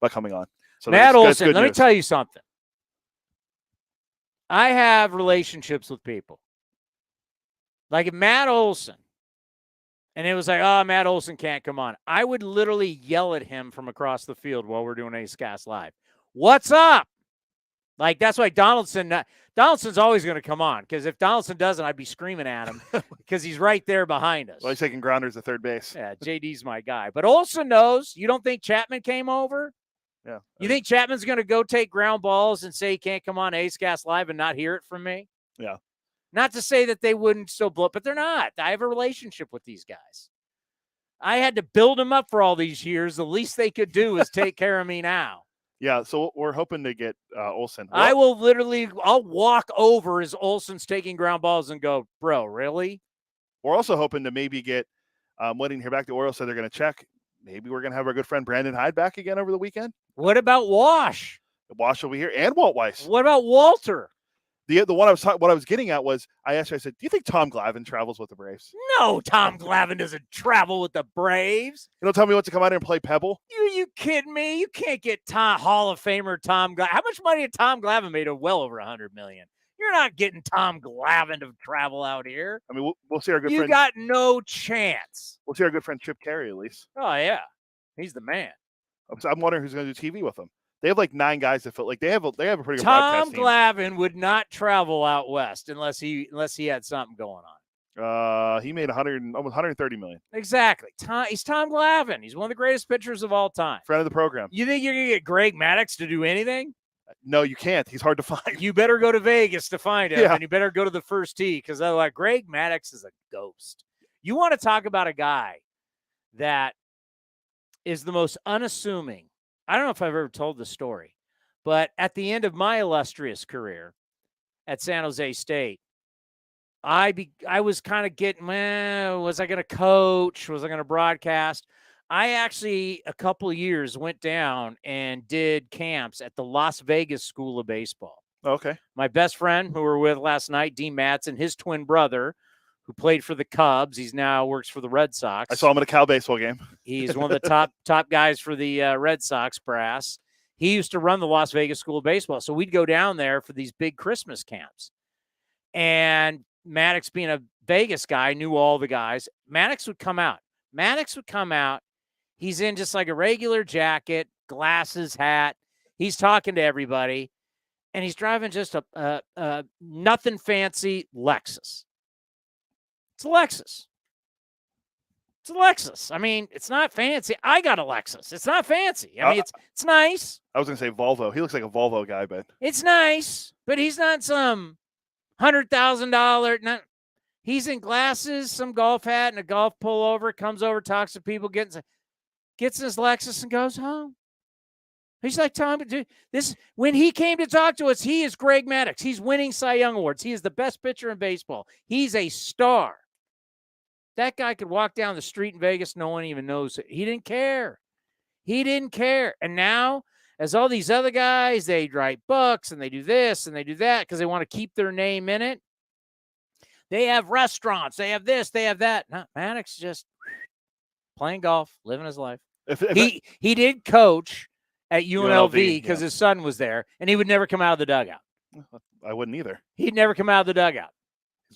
about coming on. So Matt Olson, let me tell you something. I have relationships with people. Like if Matt Olson, and it was like, oh, Matt Olson can't come on. I would literally yell at him from across the field while we're doing A's Cast Live. What's up? Like, that's why Donaldson's always going to come on, because if Donaldson doesn't, I'd be screaming at him because he's right there behind us. Well, he's taking grounders at third base. Yeah, JD's my guy. But Olson knows. You don't think Chapman came over? Yeah. You think Chapman's going to go take ground balls and say he can't come on A's Cast Live and not hear it from me? Yeah. Not to say that they wouldn't still blow up, but they're not. I have a relationship with these guys. I had to build them up for all these years. The least they could do is take care of me now. Yeah, so we're hoping to get Olson. I'll walk over as Olson's taking ground balls and go, bro, really? We're also hoping to maybe get, waiting to hear back. The Orioles said they're going to check. Maybe we're going to have our good friend Brandon Hyde back again over the weekend. What about Wash? Wash will be here, and Walt Weiss. What about Walter? The one what I was getting at was, I asked her, I said, do you think Tom Glavine travels with the Braves? No, Tom Glavine doesn't travel with the Braves. You don't tell me he wants to come out here and play Pebble? You kidding me? You can't get Hall of Famer Tom Glavine. How much money had Tom Glavine made? Well over $100 million. You're not getting Tom Glavine to travel out here. I mean, we'll see our good friend. You got no chance. We'll see our good friend Chip Carey at least. Oh, yeah. He's the man. I'm wondering who's going to do TV with him. They have like 9 guys that feel like they have a pretty good Tom broadcast team. Glavine would not travel out west unless he had something going on. He made almost $130 million. Exactly. He's Tom Glavine. He's one of the greatest pitchers of all time. Friend of the program. You think you're gonna get Greg Maddux to do anything? No, you can't. He's hard to find. You better go to Vegas to find him, Yeah. and you better go to the first tee because otherwise, Greg Maddux is a ghost. You want to talk about a guy that is the most unassuming. I don't know if I've ever told the story, but at the end of my illustrious career at San Jose State, I was kind of getting, was I going to coach? Was I going to broadcast? I actually, a couple of years, went down and did camps at the Las Vegas School of Baseball. Okay. My best friend, who we were with last night, Dean Matson, his twin brother, who played for the Cubs. He's now works for the Red Sox. I saw him at a Cal baseball game. He's one of the top guys for the Red Sox brass. He used to run the Las Vegas School of Baseball. So we'd go down there for these big Christmas camps. And Maddux, being a Vegas guy, knew all the guys. Maddux would come out. He's in just like a regular jacket, glasses, hat. He's talking to everybody. And he's driving just a nothing fancy Lexus. It's a Lexus. I mean, it's not fancy. I got a Lexus. It's not fancy. I mean, it's nice. I was going to say Volvo. He looks like a Volvo guy, but it's nice. But he's not some $100,000. He's in glasses, some golf hat, and a golf pullover. Comes over, talks to people, gets in his Lexus, and goes home. He's like, Tom, dude, when he came to talk to us, he is Greg Maddux. He's winning Cy Young Awards. He is the best pitcher in baseball. He's a star. That guy could walk down the street in Vegas. No one even knows it. He didn't care. And now, as all these other guys, they write books and they do this and they do that because they want to keep their name in it. They have restaurants. They have this. They have that. No, Maddux just playing golf, living his life. He did coach at UNLV because his son was there, and he would never come out of the dugout. I wouldn't either. He'd never come out of the dugout.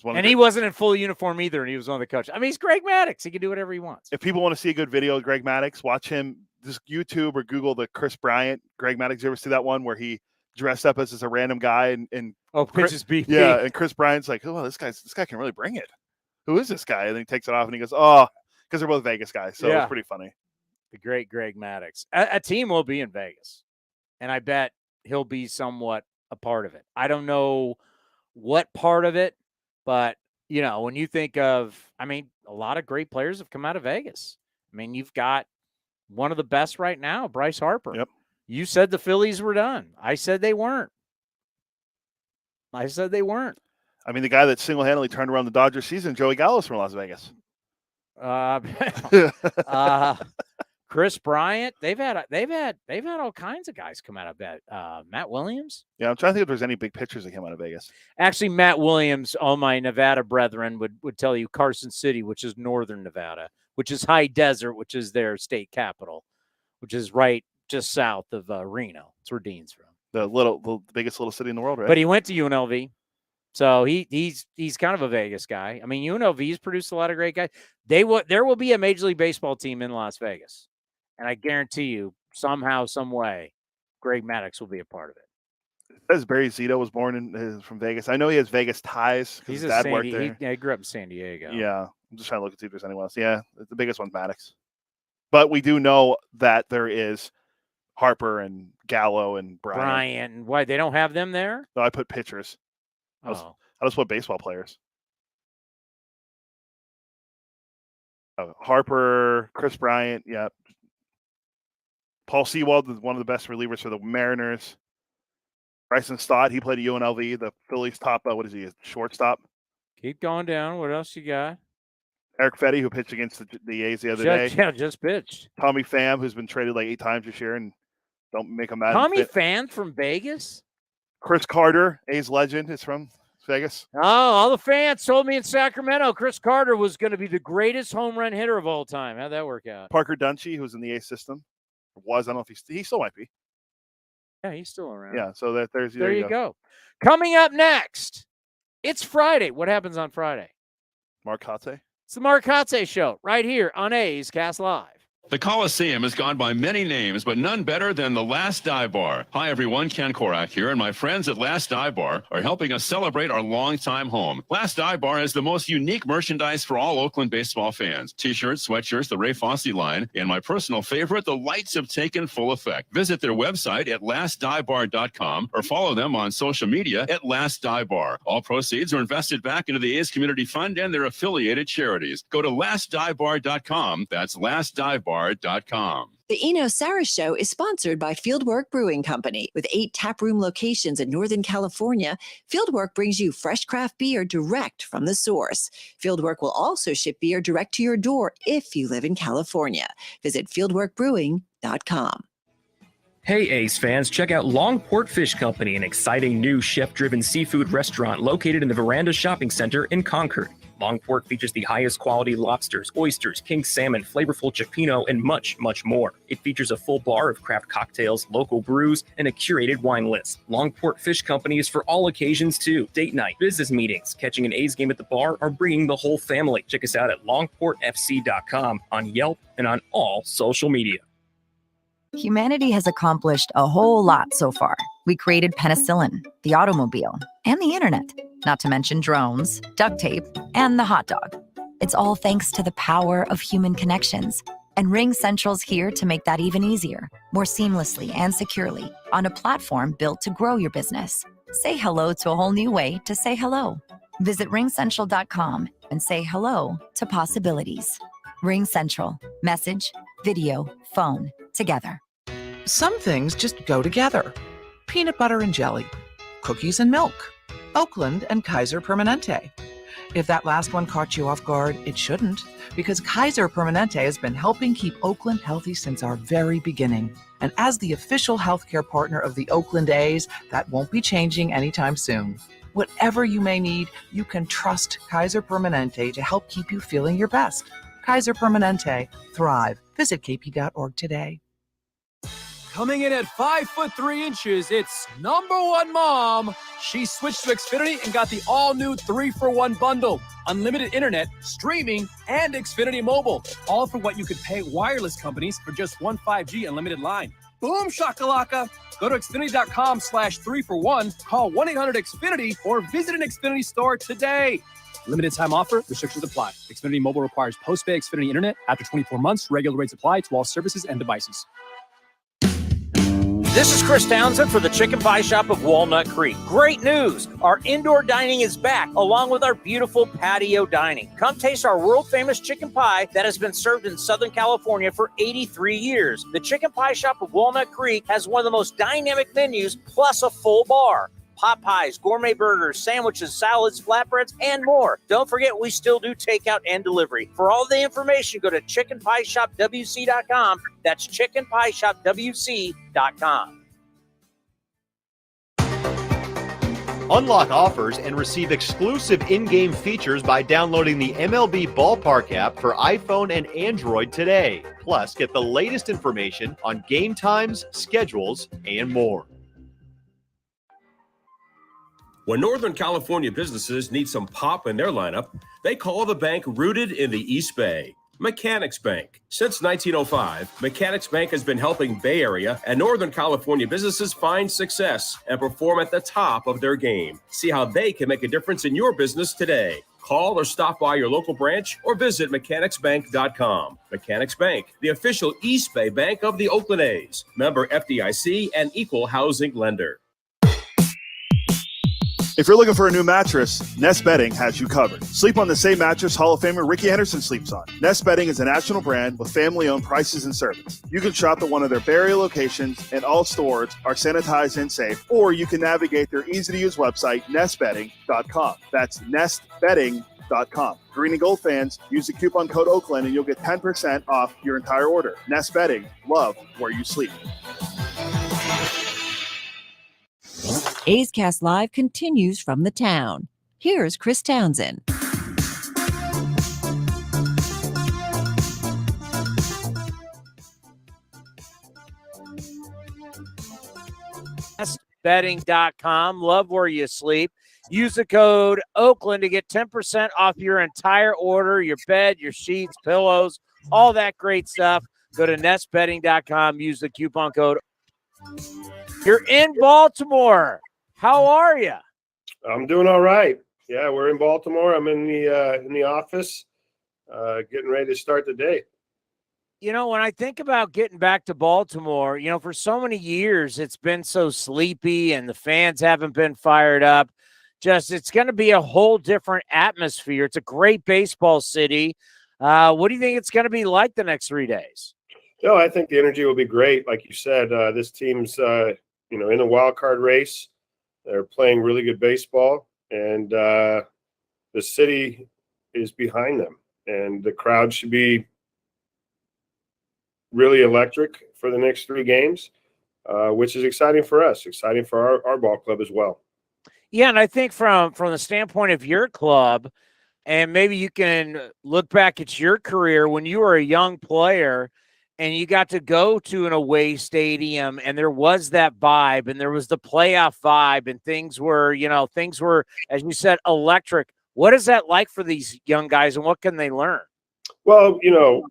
And he wasn't in full uniform either, and he was one of the coaches. I mean, he's Greg Maddux. He can do whatever he wants. If people want to see a good video of Greg Maddux, watch him. Just YouTube or Google the Chris Bryant, Greg Maddux. You ever see that one where he dressed up as a random guy and pitches BP? Yeah, and Chris Bryant's like, oh, this guy can really bring it. Who is this guy? And then he takes it off and he goes, oh, because they're both Vegas guys. So it's pretty funny. The great Greg Maddux. A team will be in Vegas, and I bet he'll be somewhat a part of it. I don't know what part of it. But, you know, when you think of, I mean, a lot of great players have come out of Vegas. I mean, you've got one of the best right now, Bryce Harper. Yep. You said the Phillies were done. I said they weren't. I mean, the guy that single-handedly turned around the Dodgers season, Joey Gallo's from Las Vegas. Chris Bryant. They've had all kinds of guys come out of that. Matt Williams. Yeah, I'm trying to think if there's any big pitchers that came out of Vegas. Actually, Matt Williams, all my Nevada brethren would tell you Carson City, which is northern Nevada, which is high desert, which is their state capital, which is right just south of Reno. That's where Dean's from. The biggest little city in the world, right? But he went to UNLV. So he's kind of a Vegas guy. I mean, UNLV's produced a lot of great guys. There will be a Major League Baseball team in Las Vegas. And I guarantee you, somehow, some way, Greg Maddux will be a part of it. It says Barry Zito was born from Vegas. I know he has Vegas ties. He's his dad worked there. He grew up in San Diego. Yeah. I'm just trying to look and see if there's anyone else. Yeah, the biggest one's Maddux. But we do know that there is Harper and Gallo and Bryant. Why, they don't have them there? No, I put pitchers. I'll just put baseball players. Harper, Chris Bryant, yeah. Paul Sewald is one of the best relievers for the Mariners. Bryson Stott, he played at UNLV, the Phillies' top, what is he, a shortstop? Keep going down. What else you got? Eric Fetty, who pitched against the A's the other day. Yeah, just pitched. Tommy Pham, who's been traded like 8 times this year, and don't make him mad. Tommy Pham from Vegas? Chris Carter, A's legend, is from Vegas. Oh, all the fans told me in Sacramento Chris Carter was going to be the greatest home run hitter of all time. How'd that work out? Parker Dunshee, who's in the A's system. I don't know if he still might be. Yeah, he's still around. Yeah, so there you go. Coming up next, it's Friday. What happens on Friday? Mark Kotsay. It's the Mark Kotsay Show right here on A's Cast Live. The Coliseum has gone by many names, but none better than the Last Dive Bar. Hi, everyone. Ken Korak here, and my friends at Last Dive Bar are helping us celebrate our longtime home. Last Dive Bar has the most unique merchandise for all Oakland baseball fans. T-shirts, sweatshirts, the Ray Fosse line, and my personal favorite, the lights have taken full effect. Visit their website at lastdivebar.com or follow them on social media at Last Dive Bar. All proceeds are invested back into the A's Community Fund and their affiliated charities. Go to lastdivebar.com. That's lastdivebar.com. The Eno Sarris Show is sponsored by Fieldwork Brewing Company. With 8 taproom locations in Northern California, Fieldwork brings you fresh craft beer direct from the source. Fieldwork will also ship beer direct to your door if you live in California. Visit fieldworkbrewing.com. Hey A's fans, check out Longport Fish Company, an exciting new chef-driven seafood restaurant located in the Veranda Shopping Center in Concord. Longport features the highest quality lobsters, oysters, king salmon, flavorful cioppino, and much, much more. It features a full bar of craft cocktails, local brews, and a curated wine list. Longport Fish Company is for all occasions too. Date night, business meetings, catching an A's game at the bar, or bringing the whole family. Check us out at longportfc.com, on Yelp, and on all social media. Humanity has accomplished a whole lot so far. We created penicillin, the automobile, and the internet, not to mention drones, duct tape, and the hot dog. It's all thanks to the power of human connections. And Ring Central's here to make that even easier, more seamlessly and securely, on a platform built to grow your business. Say hello to a whole new way to say hello. Visit ringcentral.com and say hello to possibilities. Ring Central. Message, video, phone, together. Some things just go together. Peanut butter and jelly, cookies and milk, Oakland and Kaiser Permanente. If that last one caught you off guard, it shouldn't, because Kaiser Permanente has been helping keep Oakland healthy since our very beginning. And as the official healthcare partner of the Oakland A's, that won't be changing anytime soon. Whatever you may need, you can trust Kaiser Permanente to help keep you feeling your best. Kaiser Permanente. Thrive. Visit kp.org today. Coming in at 5'3", it's #1 mom. She switched to Xfinity and got the all-new 3-for-1 bundle. Unlimited internet, streaming, and Xfinity Mobile. All for what you could pay wireless companies for just one 5G unlimited line. Boom shakalaka. Go to Xfinity.com/3-for-1, call 1-800-XFINITY, or visit an Xfinity store today. Limited time offer. Restrictions apply. Xfinity Mobile requires post-pay Xfinity internet. After 24 months, regular rates apply to all services and devices. This is Chris Townsend for the Chicken Pie Shop of Walnut Creek. Great news! Our indoor dining is back, along with our beautiful patio dining. Come taste our world-famous chicken pie that has been served in Southern California for 83 years. The Chicken Pie Shop of Walnut Creek has one of the most dynamic menus, plus a full bar. Pot pies, gourmet burgers, sandwiches, salads, flatbreads, and more. Don't forget, we still do takeout and delivery. For all the information, go to chickenpieshopwc.com. That's chickenpieshopwc.com. Unlock offers and receive exclusive in-game features by downloading the MLB Ballpark app for iPhone and Android today. Plus, get the latest information on game times, schedules, and more. When Northern California businesses need some pop in their lineup, they call the bank rooted in the East Bay, Mechanics Bank. Since 1905, Mechanics Bank has been helping Bay Area and Northern California businesses find success and perform at the top of their game. See how they can make a difference in your business today. Call or stop by your local branch or visit mechanicsbank.com. Mechanics Bank, the official East Bay bank of the Oakland A's. Member FDIC and equal housing lender. If you're looking for a new mattress, Nest Bedding has you covered. Sleep on the same mattress Hall of Famer Ricky Henderson sleeps on. Nest Bedding is a national brand with family-owned prices and service. You can shop at one of their Barrie locations, and all stores are sanitized and safe, or you can navigate their easy-to-use website, nestbedding.com. That's nestbedding.com. Green and Gold fans, use the coupon code Oakland and you'll get 10% off your entire order. Nest Bedding, love where you sleep. A's Cast Live continues from the town. Here's Chris Townsend. Betting.com. Love where you sleep. Use the code Oakland to get 10% off your entire order, your bed, your sheets, pillows, all that great stuff. Go to nestbetting.com. Use the coupon code. You're in Baltimore. How are you? I'm doing all right. Yeah, we're in Baltimore. I'm in the office, getting ready to start the day. You know, when I think about getting back to Baltimore, you know, for so many years it's been so sleepy and the fans haven't been fired up. Just it's going to be a whole different atmosphere. It's a great baseball city. What do you think it's going to be like the next 3 days? No, I think the energy will be great. Like you said, this team's in the wild card race. They're playing really good baseball, and the city is behind them, and the crowd should be really electric for the next 3 games, which is exciting for us, exciting for our ball club as well. Yeah, and I think from the standpoint of your club, and maybe you can look back at your career when you were a young player and you got to go to an away stadium and there was that vibe and there was the playoff vibe and things were, as you said, electric. What is that like for these young guys and what can they learn? Well,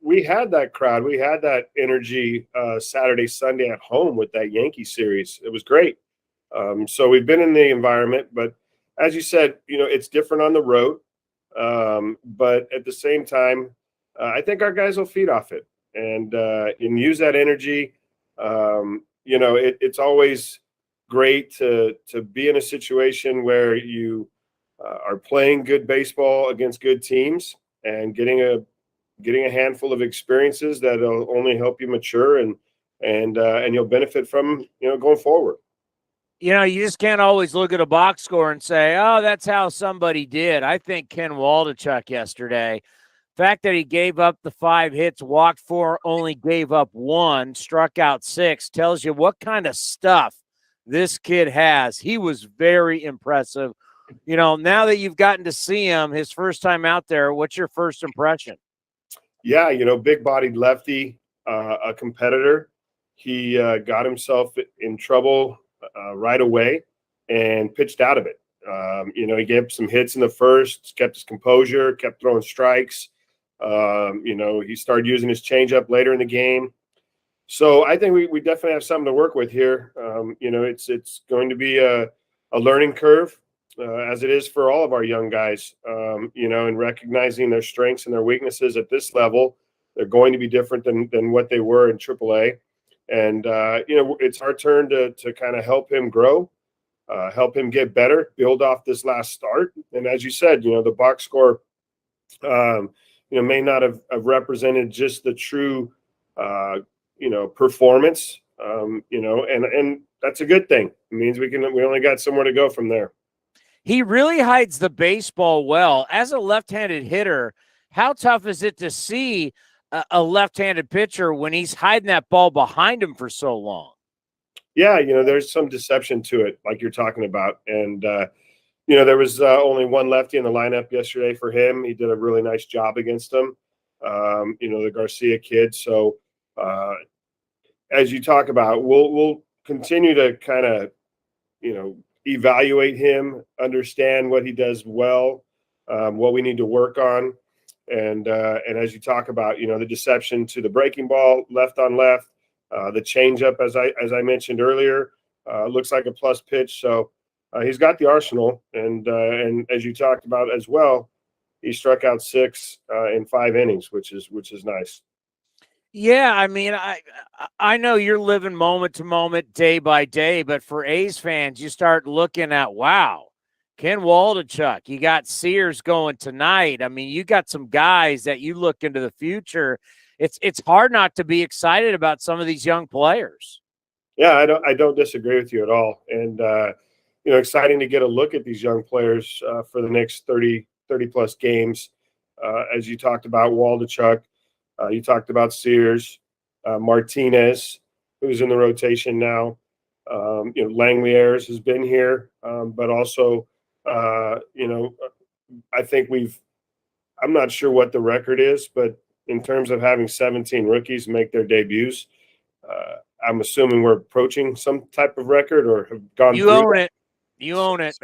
we had that crowd. We had that energy Saturday, Sunday at home with that Yankee series. It was great. So we've been in the environment, but as you said, it's different on the road. But at the same time, I think our guys will feed off it and use that energy. It's always great to be in a situation where you are playing good baseball against good teams and getting a handful of experiences that'll only help you mature and you'll benefit from going forward. You just can't always look at a box score and say, oh, that's how somebody did. I think Ken Waldichuk yesterday, the fact that he gave up the 5 hits, walked 4, only gave up 1, struck out 6, tells you what kind of stuff this kid has. He was very impressive. Now that you've gotten to see him his first time out there, what's your first impression? Yeah, big-bodied lefty, a competitor. He got himself in trouble right away and pitched out of it. He gave some hits in the first, kept his composure, kept throwing strikes. He started using his changeup later in the game. So I think we definitely have something to work with here. It's going to be a learning curve, as it is for all of our young guys, and recognizing their strengths and their weaknesses at this level. They're going to be different than what they were in AAA. And, it's our turn to kind of help him grow, help him get better, build off this last start. And as you said, the box score, may not have represented just the true, performance, and that's a good thing. It means we only got somewhere to go from there. He really hides the baseball well. As a left-handed hitter, how tough is it to see a left-handed pitcher when he's hiding that ball behind him for so long? Yeah, there's some deception to it, like you're talking about. And, there was only one lefty in the lineup yesterday for him. He did a really nice job against him, the Garcia kid. So as you talk about, we'll continue to kind of, evaluate him, understand what he does well, what we need to work on. And as you talk about, the deception to the breaking ball, left on left, the changeup, as I mentioned earlier, looks like a plus pitch. So he's got the arsenal. And as you talked about as well, he struck out 6 in 5 innings, which is nice. Yeah, I mean, I know you're living moment to moment, day by day, but for A's fans, you start looking at, wow, Ken Waldachuk. You got Sears going tonight. I mean, you got some guys that you look into the future. It's hard not to be excited about some of these young players. Yeah, I don't disagree with you at all. And exciting to get a look at these young players for the next 30 plus games. As you talked about Waldachuk, you talked about Sears, Martinez, who's in the rotation now. Langlieres has been here, but also, I think I'm not sure what the record is, but in terms of having 17 rookies make their debuts, I'm assuming we're approaching some type of record or have gone. You own it. You own it.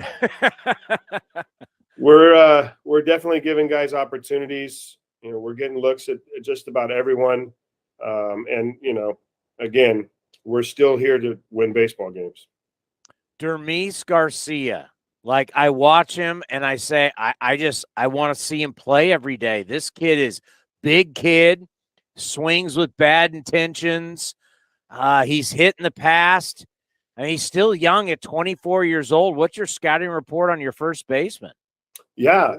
We're definitely giving guys opportunities. We're getting looks at just about everyone. And again, we're still here to win baseball games. Dermis Garcia. Like, I watch him and I say, I want to see him play every day. This kid is big kid, swings with bad intentions. He's hit in the past, and he's still young at 24 years old. What's your scouting report on your first baseman? Yeah,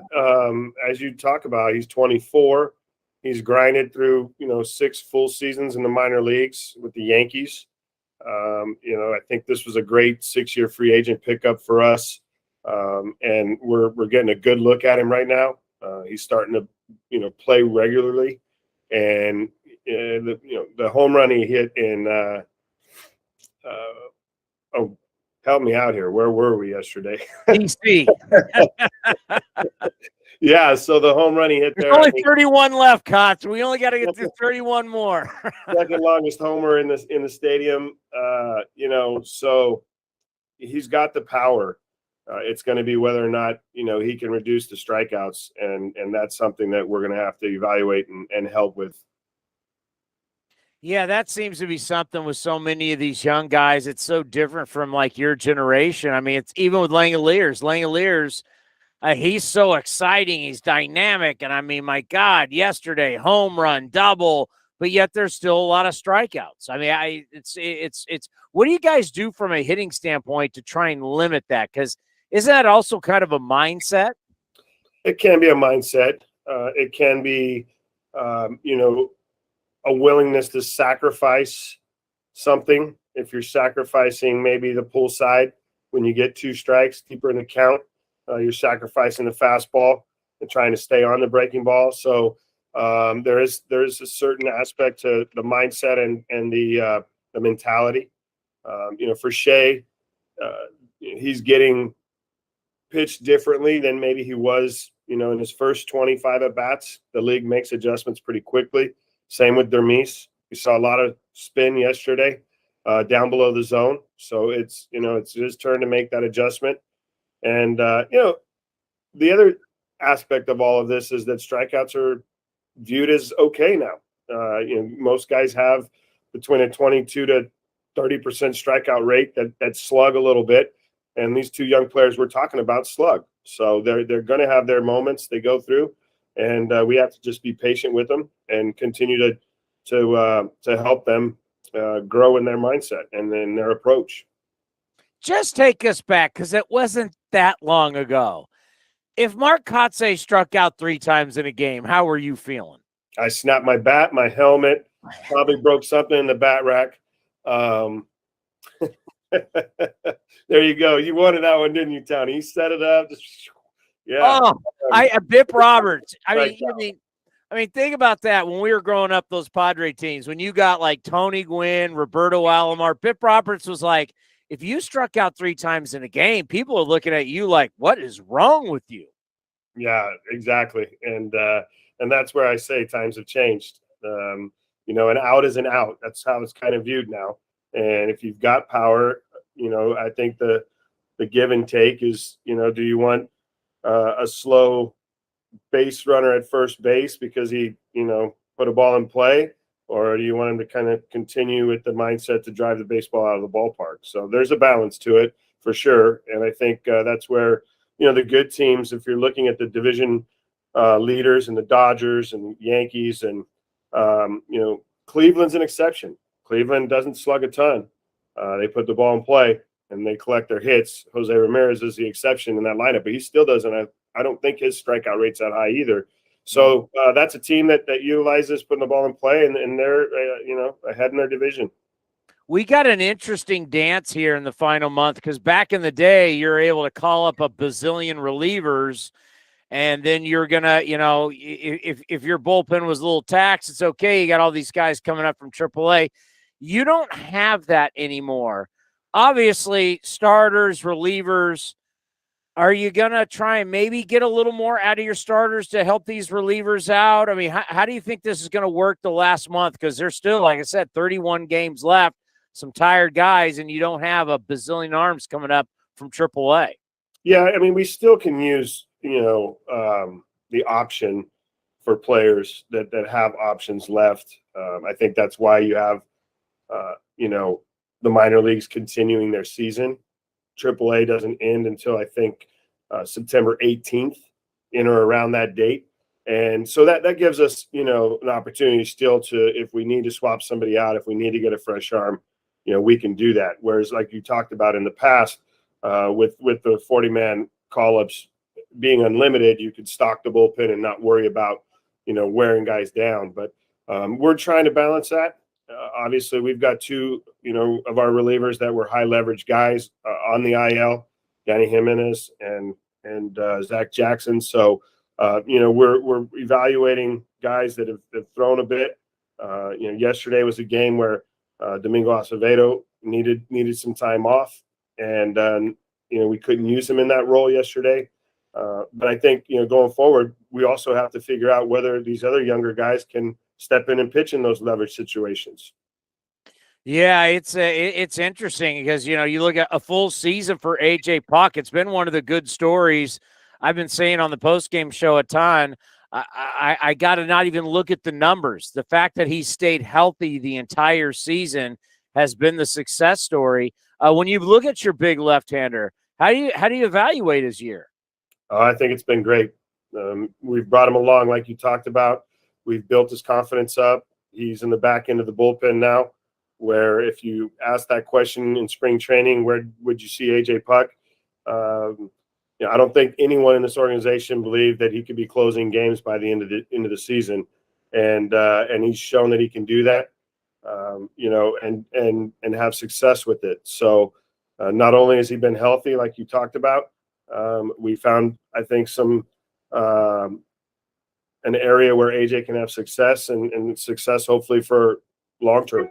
as you talk about, he's 24. He's grinded through, 6 full seasons in the minor leagues with the Yankees. I think this was a great 6-year free agent pickup for us, and we're getting a good look at him right now. He's starting to, play regularly, and the home run he hit in. Help me out here. Where were we yesterday? DC. Yeah, so the home run he hit there. There's only 31 left, Kotz. We only got to get to 31 more. Second longest homer in the stadium. So he's got the power. It's going to be whether or not he can reduce the strikeouts, and that's something that we're going to have to evaluate and help with. Yeah, that seems to be something with so many of these young guys. It's so different from like your generation. I mean, it's even with Langoliers. Langoliers, he's so exciting. He's dynamic. And I mean, my God, yesterday, home run, double, but yet there's still a lot of strikeouts. I mean, it's what do you guys do from a hitting standpoint to try and limit that? Because isn't that also kind of a mindset? It can be a mindset. It can be, a willingness to sacrifice something. If you're sacrificing maybe the pull side when you get 2 strikes deeper in the count, you're sacrificing the fastball and trying to stay on the breaking ball. So there is a certain aspect to the mindset and the mentality. For Shea, he's getting pitched differently than maybe he was, in his first 25 at bats. The league makes adjustments pretty quickly. Same with Dermis. We saw a lot of spin yesterday down below the zone. So it's his turn to make that adjustment. And, the other aspect of all of this is that strikeouts are viewed as okay now. Most guys have between a 22 to 30% strikeout rate that slug a little bit. And these 2 young players we're talking about slug. So they're going to have their moments they go through. And we have to just be patient with them and continue to help them grow in their mindset and in their approach. Just take us back, because it wasn't that long ago. If Mark Kotsay struck out 3 times in a game, how were you feeling? I snapped my bat, my helmet, probably broke something in the bat rack. There you go. You wanted that one, didn't you, Tony? He set it up. Yeah. Oh, Bip Roberts. I mean, think about that. When we were growing up, those Padre teams, when you got like Tony Gwynn, Roberto Alomar, Bip Roberts was like, if you struck out 3 times in a game, people are looking at you like, what is wrong with you? Yeah, exactly. And that's where I say times have changed. An out is an out. That's how it's kind of viewed now. And if you've got power, I think the give and take is, do you want a slow base runner at first base because he, put a ball in play, or do you want him to kind of continue with the mindset to drive the baseball out of the ballpark? So there's a balance to it for sure. And I think that's where, the good teams, if you're looking at the division leaders and the Dodgers and the Yankees and, Cleveland's an exception. Cleveland doesn't slug a ton. They put the ball in play. and they collect their hits. Jose Ramirez is the exception in that lineup, but he still doesn't. I don't think his strikeout rate's that high either. So that's a team that utilizes putting the ball in play, and they're ahead in their division. We got an interesting dance here in the final month because back in the day, you're able to call up a bazillion relievers, and then you're gonna, if your bullpen was a little taxed, it's okay. You got all these guys coming up from AAA. You don't have that anymore. Obviously, starters, relievers. Are you going to try and maybe get a little more out of your starters to help these relievers out? I mean, how do you think this is going to work the last month? Because there's still, like I said, 31 games left, some tired guys, and you don't have a bazillion arms coming up from AAA. Yeah, I mean, we still can use, the option for players that have options left. I think that's why you have, the minor leagues continuing their season. AAA doesn't end until I think September 18th, in or around that date. And so that gives us, an opportunity still to, if we need to swap somebody out, if we need to get a fresh arm, we can do that. Whereas like you talked about in the past with the 40-man call-ups being unlimited, you could stock the bullpen and not worry about, wearing guys down. But we're trying to balance that. Obviously, we've got two, of our relievers that were high leverage guys on the IL, Danny Jimenez and Zach Jackson. So, we're evaluating guys that have thrown a bit. Yesterday was a game where Domingo Acevedo needed some time off, and we couldn't use him in that role yesterday. But I think going forward, we also have to figure out whether these other younger guys can step in and pitch in those leverage situations. Yeah, it's interesting because, you look at a full season for AJ Puck. It's been one of the good stories. I've been saying on the postgame show a ton. I got to not even look at the numbers. The fact that he stayed healthy the entire season has been the success story. When you look at your big left-hander, how do you evaluate his year? I think it's been great. We've brought him along like you talked about. We've built his confidence up. He's in the back end of the bullpen now, where if you ask that question in spring training, where would you see AJ Puck? I don't think anyone in this organization believed that he could be closing games by the end of the season, and he's shown that he can do that. And have success with it. So not only has he been healthy, like you talked about, we found, I think, some an area where AJ can have success and success hopefully for long term.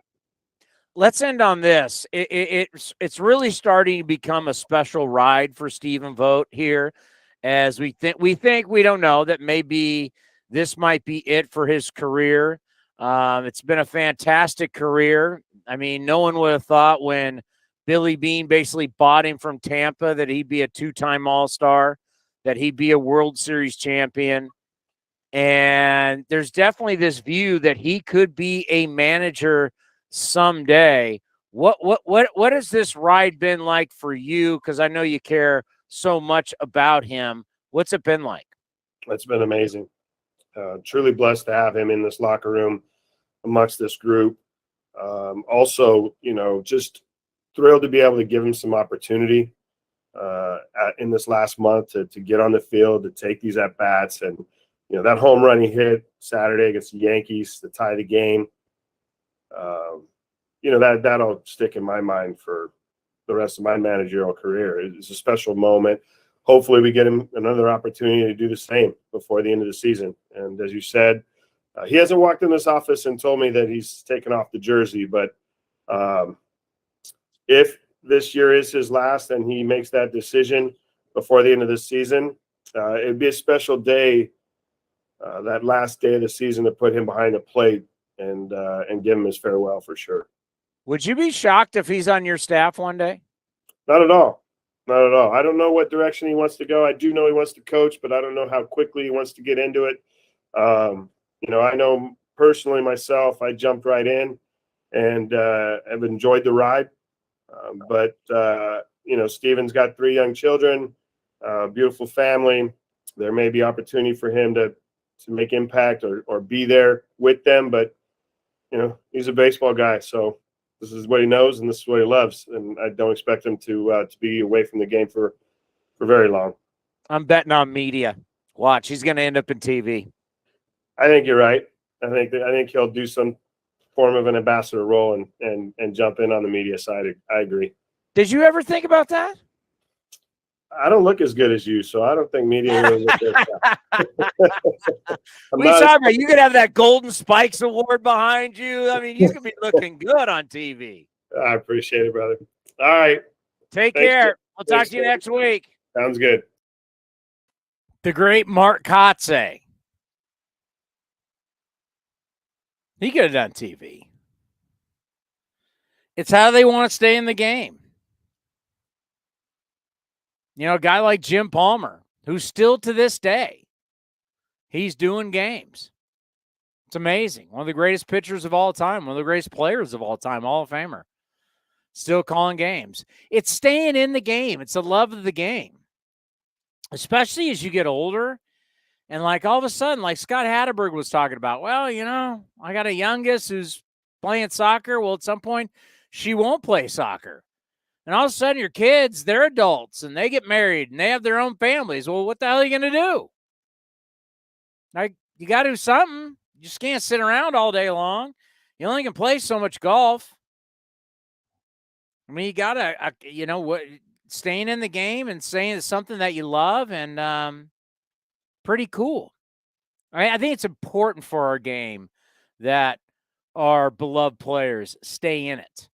Let's end on this. It's really starting to become a special ride for Stephen Vogt here, as we don't know that maybe this might be it for his career. It's been a fantastic career. I mean, no one would have thought when Billy Beane basically bought him from Tampa that he'd be a two-time All-Star, that he'd be a World Series champion. And there's definitely this view that he could be a manager someday. What has this ride been like for you? Because I know you care so much about him. What's it been like? It's been amazing. Truly blessed to have him in this locker room amongst this group. Also, just thrilled to be able to give him some opportunity in this last month to get on the field, to take these at bats, and that home run he hit Saturday against the Yankees to tie the game. That'll stick in my mind for the rest of my managerial career. It's a special moment. Hopefully we get him another opportunity to do the same before the end of the season. And as you said, he hasn't walked in this office and told me that he's taken off the jersey, but if this year is his last and he makes that decision before the end of the season, it'd be a special day, that last day of the season, to put him behind the plate and give him his farewell for sure. Would you be shocked if he's on your staff one day? Not at all. Not at all. I don't know what direction he wants to go. I do know he wants to coach, but I don't know how quickly he wants to get into it. I know personally myself, I jumped right in and have enjoyed the ride. But Steven's got 3 young children, beautiful family. There may be opportunity for him to make impact or be there with them. But, he's a baseball guy. So This is what he knows, and this is what he loves. And I don't expect him to be away from the game for very long. I'm betting on media. Watch, he's going to end up in TV. I think you're right. I think he'll do some form of an ambassador role and jump in on the media side. I agree. Did you ever think about that? I don't look as good as you, so I don't think media really looks at you could have that Golden Spikes Award behind you. I mean, you could be looking good on TV. I appreciate it, brother. All right. Thanks, care. We'll talk to you next week. Sounds good. The great Mark Kotsay. He could have done TV. It's how they want to stay in the game. You know, a guy like Jim Palmer, who's still to this day, he's doing games. It's amazing. One of the greatest pitchers of all time, one of the greatest players of all time, Hall of Famer. Still calling games. It's staying in the game. It's the love of the game. Especially as you get older. And like all of a sudden, like Scott Hatteberg was talking about, well, you know, I got a youngest who's playing soccer. Well, at some point, she won't play soccer. And all of a sudden, your kids, they're adults, and they get married, and they have their own families. Well, what the hell are you going to do? Like, you got to do something. You just can't sit around all day long. You only can play so much golf. I mean, you got to, you know, what, staying in the game and saying it's something that you love, and pretty cool. I think it's important for our game that our beloved players stay in it.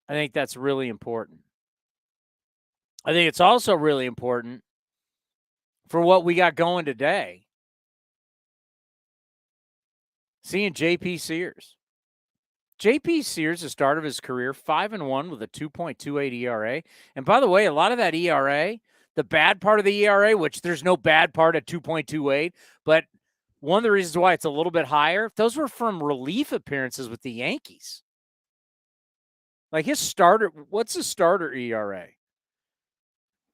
I think that's really important. I think it's also really important for what we got going today. Seeing J.P. Sears. J.P. Sears, the start of his career, 5-1 with a 2.28 ERA. And by the way, a lot of that ERA, the bad part of the ERA, which there's no bad part at 2.28, but one of the reasons why it's a little bit higher, those were from relief appearances with the Yankees. Like his starter, what's his starter ERA?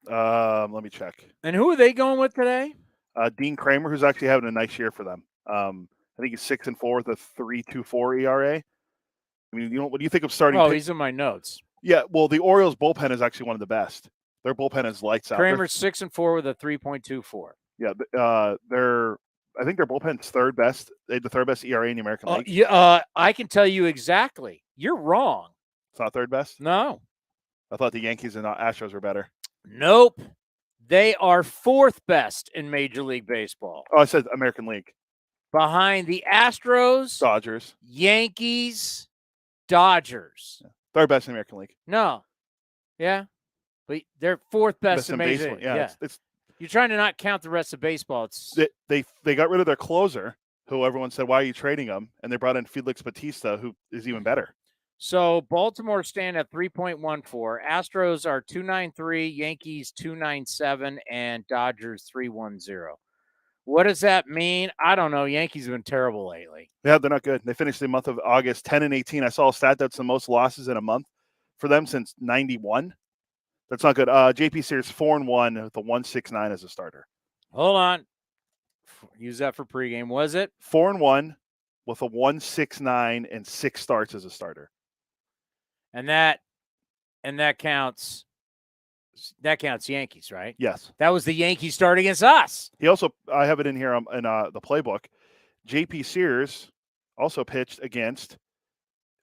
Let me check. And who are they going with today? Dean Kramer, who's actually having a nice year for them. I think he's 6-4 with a 3.24 ERA. I mean, you know, what do you think of starting? Oh, he's in my notes. Yeah, well, the Orioles bullpen is actually one of the best. Their bullpen is lights out. Kramer's 6-4 with a 3.24. Yeah, I think their bullpen's third best. They had the third best ERA in the American League. Yeah, I can tell you exactly. You're wrong. It's not third best? No. I thought the Yankees and Astros were better. Nope. They are fourth best in Major League Baseball. Oh, I said American League. Behind the Astros, Dodgers, Yankees, Dodgers. Yeah. Third best in the American League. No. Yeah. But they're fourth best in Major League. Yeah. It's you're trying to not count the rest of baseball. It's they got rid of their closer, who everyone said, why are you trading him? And they brought in Felix Bautista, who is even better. So Baltimore stand at 3.14. Astros are 2.93, Yankees 2.97, and Dodgers 3.10. What does that mean? I don't know. Yankees have been terrible lately. Yeah, they're not good. They finished the month of August 10-18. I saw a stat that's the most losses in a month for them since 91. That's not good. JP Sears 4-1 with a 1.69 as a starter. Hold on. Use that for pregame. Was it 4-1 with a 1.69 and 6 starts as a starter? And that counts. That counts Yankees, right? Yes. That was the Yankees start against us. He also, I have it in here in the playbook. JP Sears also pitched against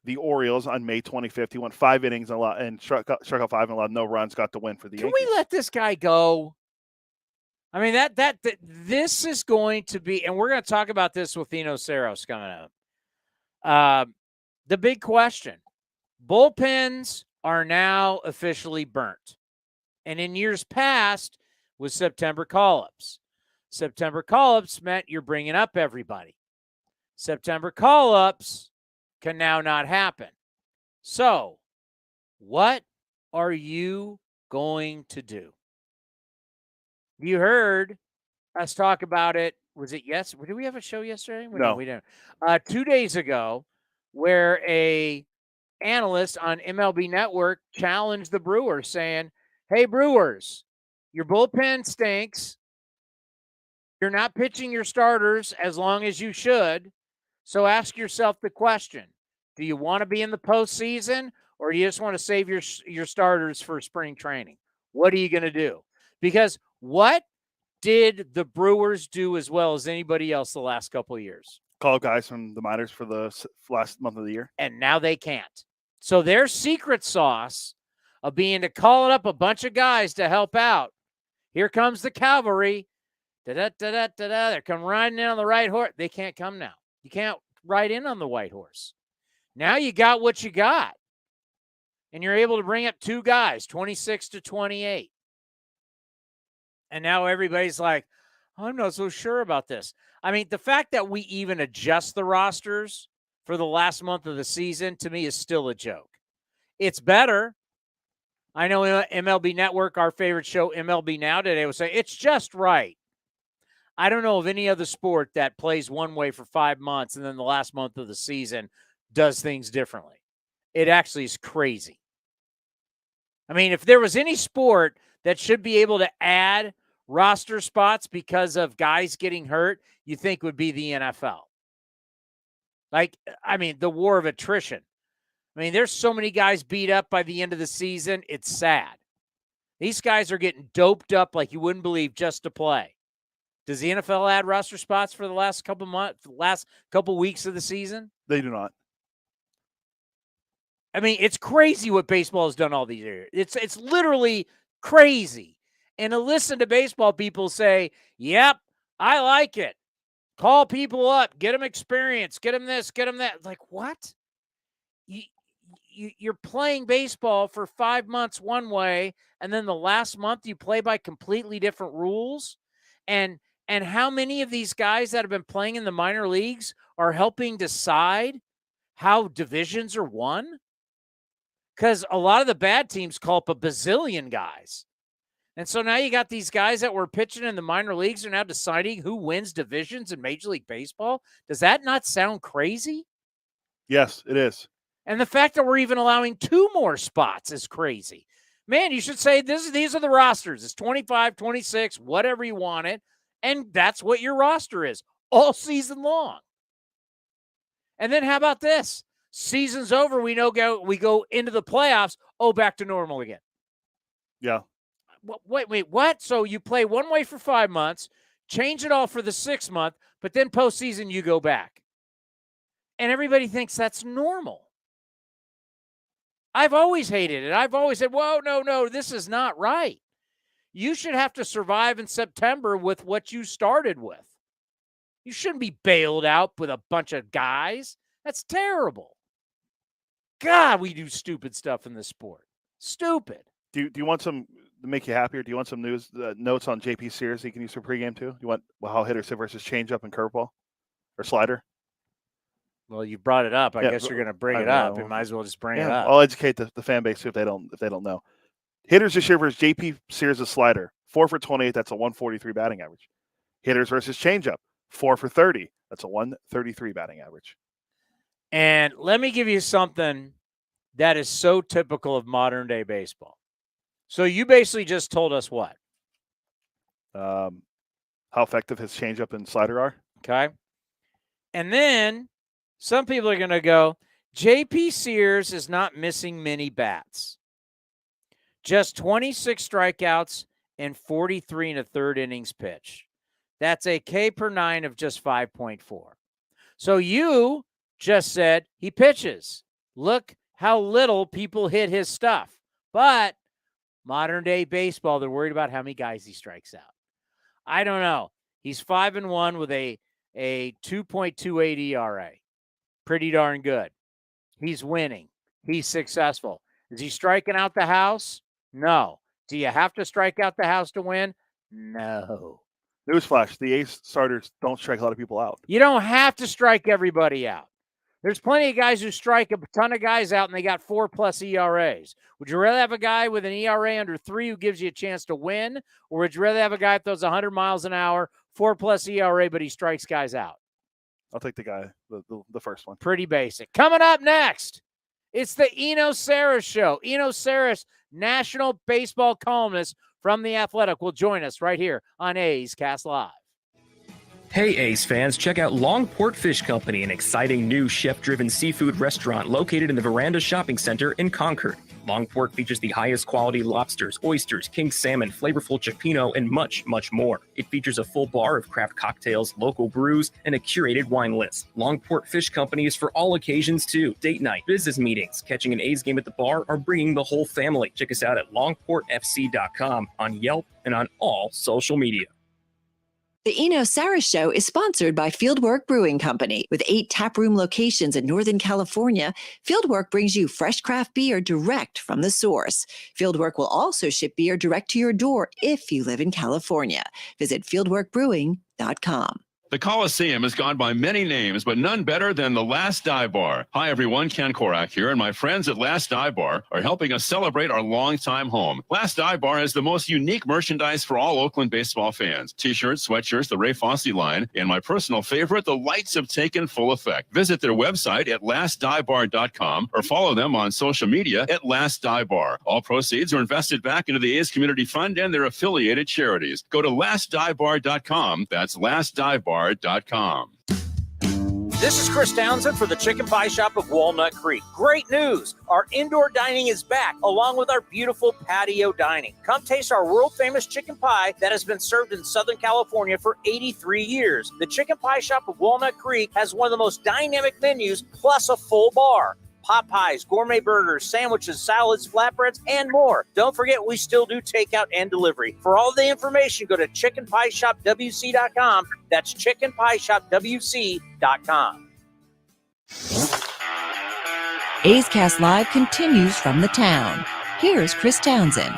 the Orioles on May 25th. He went 5 innings and struck out 5 and allowed no runs, got the win for the Yankees. Can we let this guy go? I mean, this is going to be, and we're going to talk about this with Eno Sarris coming up. The big question. Bullpens are now officially burnt. And in years past was September call-ups. September call-ups meant you're bringing up everybody. September call-ups can now not happen. So, what are you going to do? You heard us talk about it. Was it yesterday? Did we have a show yesterday? No, we didn't. 2 days ago, where a analyst on MLB Network challenged the Brewers saying, hey, Brewers, your bullpen stinks. You're not pitching your starters as long as you should. So ask yourself the question, Do you want to be in the postseason, or do you just want to save your starters for spring training? What are you going to do? Because what did the Brewers do as well as anybody else the last couple of years? Call guys from the minors for the last month of the year. And now they can't. So their secret sauce of being to call up a bunch of guys to help out. Here comes the cavalry. Da-da-da-da-da-da. They're coming riding in on the right horse. They can't come now. You can't ride in on the white horse. Now you got what you got. And you're able to bring up 2 guys, 26 to 28. And now everybody's like, I'm not so sure about this. I mean, the fact that we even adjust the rosters for the last month of the season, to me, is still a joke. It's better. I know MLB Network, our favorite show, MLB Now today, will say, it's just right. I don't know of any other sport that plays one way for 5 months and then the last month of the season does things differently. It actually is crazy. I mean, if there was any sport that should be able to add roster spots because of guys getting hurt, you think would be the NFL. Like, I mean, the war of attrition. I mean, there's so many guys beat up by the end of the season. It's sad. These guys are getting doped up like you wouldn't believe just to play. Does the NFL add roster spots for the last couple months, last couple weeks of the season? They do not. I mean, it's crazy what baseball has done all these years. It's literally crazy. And to listen to baseball people say, yep, I like it. Call people up, get them experience, get them this, get them that. Like, what? You're playing baseball for 5 months one way, and then the last month you play by completely different rules. And how many of these guys that have been playing in the minor leagues are helping decide how divisions are won? Because a lot of the bad teams call up a bazillion guys. And so now you got these guys that were pitching in the minor leagues are now deciding who wins divisions in Major League Baseball. Does that not sound crazy? Yes, it is. And the fact that we're even allowing 2 more spots is crazy. Man, you should say these are the rosters. It's 25, 26, whatever you want it. And that's what your roster is all season long. And then how about this? Season's over. We go into the playoffs. Oh, back to normal again. Yeah. Wait, what? So you play one way for 5 months, change it all for the 6th month, but then postseason you go back. And everybody thinks that's normal. I've always hated it. I've always said, whoa, no, this is not right. You should have to survive in September with what you started with. You shouldn't be bailed out with a bunch of guys. That's terrible. God, we do stupid stuff in this sport. Stupid. Do you want some to make you happier? Do you want some news notes on JP Sears you can use for pregame too? Do you want how hitters hit versus changeup and curveball or slider? Well, you brought it up. I guess you're going to bring it up. You might as well just bring it up. I'll educate the fan base too if they don't know. Hitters this year versus JP Sears' slider, 4 for 28. That's a 143 batting average. Hitters versus changeup, 4 for 30. That's a 133 batting average. And let me give you something that is so typical of modern day baseball. So you basically just told us what? How effective his changeup and slider are. Okay. And then some people are going to go, JP Sears is not missing many bats. Just 26 strikeouts and 43 and a third innings pitched. That's a K per 9 of just 5.4. So you just said he pitches. Look how little people hit his stuff. But modern day baseball, they're worried about how many guys he strikes out. I don't know. He's 5-1 with a 2.28 ERA. Pretty darn good. He's winning. He's successful. Is he striking out the house? No. Do you have to strike out the house to win? No. Newsflash, the ace starters don't strike a lot of people out. You don't have to strike everybody out. There's plenty of guys who strike a ton of guys out, and they got 4+ ERAs. Would you rather have a guy with an ERA under 3 who gives you a chance to win, or would you rather have a guy that throws 100 miles an hour, 4+ ERA, but he strikes guys out? I'll take the guy, the first one. Pretty basic. Coming up next, it's the Eno Sarris Show. Eno Sarris, national baseball columnist from The Athletic, will join us right here on A's Cast Live. Hey A's fans, check out Longport Fish Company, an exciting new chef-driven seafood restaurant located in the Veranda Shopping Center in Concord. Longport features the highest quality lobsters, oysters, king salmon, flavorful cioppino, and much, much more. It features a full bar of craft cocktails, local brews, and a curated wine list. Longport Fish Company is for all occasions too. Date night, business meetings, catching an A's game at the bar, or bringing the whole family. Check us out at longportfc.com, on Yelp, and on all social media. The Eno Sarris Show is sponsored by Fieldwork Brewing Company. With 8 taproom locations in Northern California, Fieldwork brings you fresh craft beer direct from the source. Fieldwork will also ship beer direct to your door if you live in California. Visit fieldworkbrewing.com. The Coliseum has gone by many names, but none better than the Last Dive Bar. Hi, everyone. Ken Korak here, and my friends at Last Dive Bar are helping us celebrate our longtime home. Last Dive Bar has the most unique merchandise for all Oakland baseball fans. T-shirts, sweatshirts, the Ray Fosse line, and my personal favorite, the lights have taken full effect. Visit their website at lastdivebar.com or follow them on social media at Last Dive Bar. All proceeds are invested back into the A's Community Fund and their affiliated charities. Go to lastdivebar.com. That's lastdivebar.com. This is Chris Townsend for the Chicken Pie Shop of Walnut Creek. Great news! Our indoor dining is back, along with our beautiful patio dining. Come taste our world-famous chicken pie that has been served in Southern California for 83 years. The Chicken Pie Shop of Walnut Creek has one of the most dynamic menus, plus a full bar. Pot pies, gourmet burgers, sandwiches, salads, flatbreads, and more. Don't forget, we still do takeout and delivery. For all the information, go to chickenpieshopwc.com. That's chickenpieshopwc.com. A's Cast Live continues from the town. Here's Chris Townsend.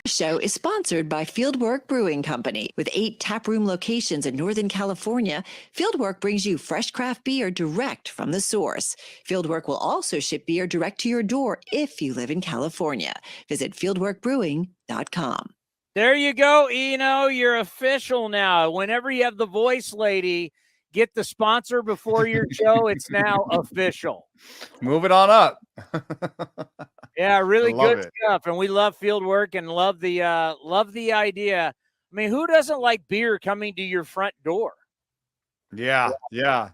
Show is sponsored by Fieldwork Brewing Company. With 8 taproom locations in Northern California, Fieldwork brings you fresh craft beer direct from the source. Fieldwork will also ship beer direct to your door if you live in California. Visit fieldworkbrewing.com. There you go, Eno. You're official now. Whenever you have the voice lady get the sponsor before your show, it's now official. Move it on up. Yeah, really good it. stuff. And we love Fieldwork and love the idea. I mean, who doesn't like beer coming to your front door? Yeah.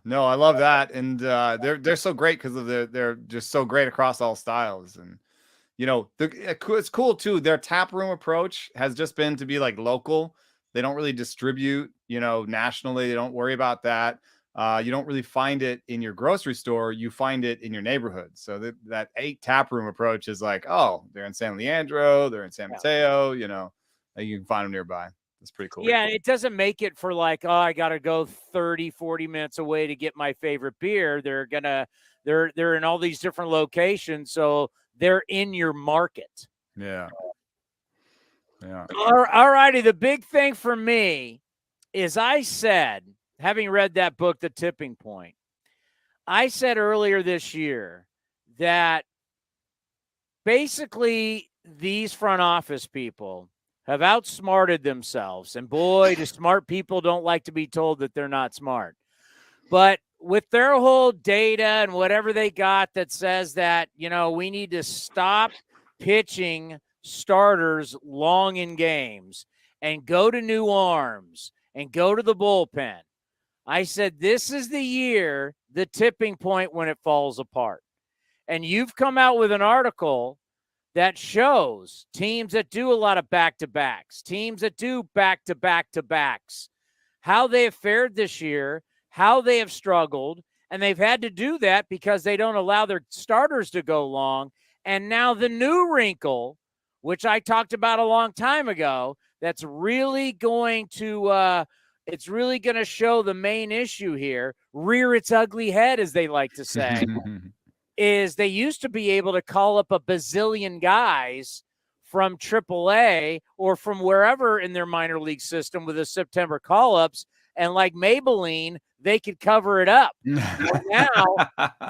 No, I love that. And they're so great because of they're just so great across all styles. And you know, it's cool too. Their tap room approach has just been to be like local. They don't really distribute, you know, nationally. They don't worry about that. You don't really find it in your grocery store. You find it in your neighborhood. So that 8 tap room approach is like, oh, they're in San Leandro, they're in San Mateo, you know, you can find them nearby. It's pretty cool. Yeah, it doesn't make it for like, oh, I got to go 30, 40 minutes away to get my favorite beer. They're in all these different locations. So they're in your market. Yeah. All righty. The big thing for me is I said, having read that book, The Tipping Point, I said earlier this year that basically these front office people have outsmarted themselves. And boy, the smart people don't like to be told that they're not smart. But with their whole data and whatever they got that says that, you know, we need to stop pitching starters long in games and go to new arms and go to the bullpen. I said, this is the year, the tipping point when it falls apart. And you've come out with an article that shows teams that do a lot of back-to-backs, teams that do back-to-back-to-backs, how they have fared this year, how they have struggled, and they've had to do that because they don't allow their starters to go long. And now the new wrinkle, which I talked about a long time ago, that's really going to it's really going to show the main issue here, rear its ugly head, as they like to say, is they used to be able to call up a bazillion guys from AAA or from wherever in their minor league system with the September call-ups, and like Maybelline, they could cover it up. But now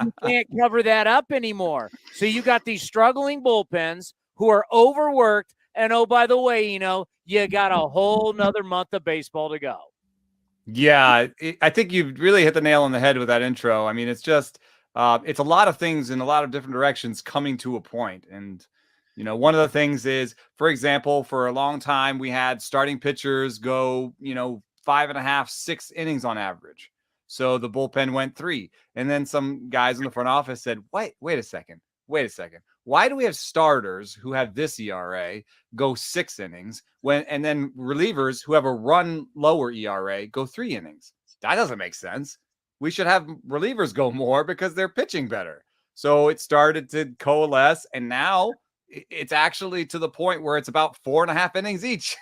you can't cover that up anymore. So you got these struggling bullpens who are overworked, and oh, by the way, you know, you got a whole nother month of baseball to go. Yeah, I think you've really hit the nail on the head with that intro. I mean, it's just it's a lot of things in a lot of different directions coming to a point. And, One of the things is, for example, for a long time, we had starting pitchers go, 5.5, 6 innings on average. So the bullpen went 3. And then some guys in the front office said, wait a second. Why do we have starters who have this ERA go 6 innings and then relievers who have a run lower ERA go 3 innings? That doesn't make sense. We should have relievers go more because they're pitching better. So it started to coalesce, and now it's actually to the point where it's about 4.5 innings each.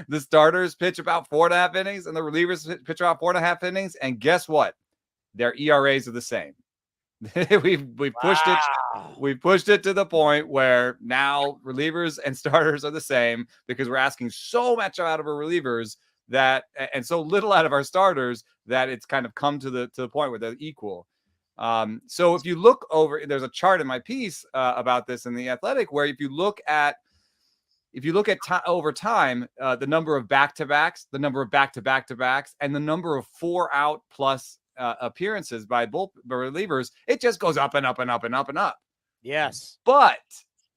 The starters pitch about 4.5 innings and the relievers pitch about 4.5 innings. And guess what? Their ERAs are the same. We've pushed it. We've pushed it to the point where now relievers and starters are the same because we're asking so much out of our relievers and so little out of our starters that it's kind of come to the point where they're equal. So if you look over, there's a chart in my piece about this in The Athletic, where if you look at over time, the number of back-to-backs, the number of back-to-back-to-backs, and the number of 4-out plus appearances by relievers, it just goes up and up and up and up and up. Yes. But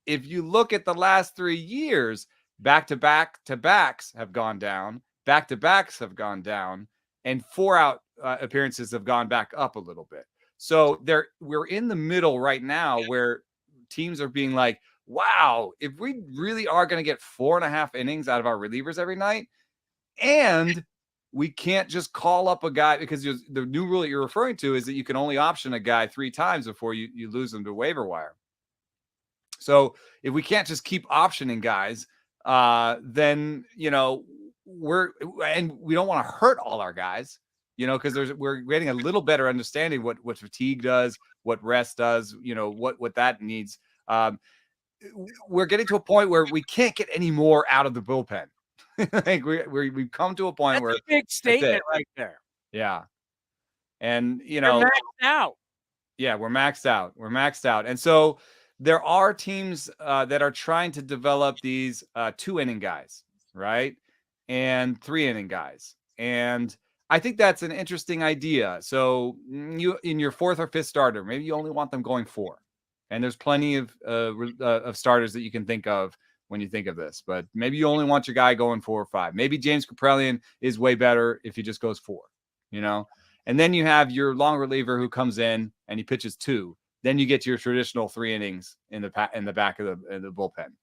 if you look at the last 3 years, back-to-back-to-backs have gone down, back-to-backs have gone down, and 4-out appearances have gone back up a little bit. So we're in the middle right now where teams are being like, wow, if we really are going to get 4.5 innings out of our relievers every night, and we can't just call up a guy, because the new rule that you're referring to is that you can only option a guy 3 times before you lose them to waiver wire. So if we can't just keep optioning guys, then, we don't want to hurt all our guys, because we're getting a little better understanding what fatigue does, what rest does, what that needs. We're getting to a point where we can't get any more out of the bullpen. Like we've come to a point where a big statement right there. Yeah. And, We're maxed out. Yeah, we're maxed out. And so there are teams that are trying to develop these 2-inning guys, right? And 3-inning guys. And I think that's an interesting idea. So you, in your 4th or 5th starter, maybe you only want them going 4. And there's plenty of starters that you can think of when you think of this, but maybe you only want your guy going 4 or 5. Maybe James Kaprelian is way better if he just goes 4, and then you have your long reliever who comes in and he pitches 2. Then you get to your traditional 3 innings in the back of the bullpen.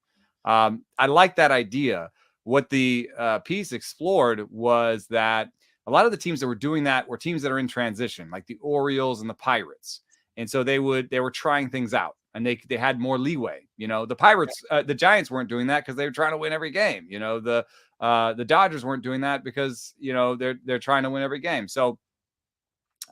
I like that idea. What the piece explored was that a lot of the teams that were doing that were teams that are in transition, like the Orioles and the Pirates. And so they were trying things out. And they had more leeway. The Pirates, the Giants weren't doing that because they were trying to win every game. The Dodgers weren't doing that because they're trying to win every game. So,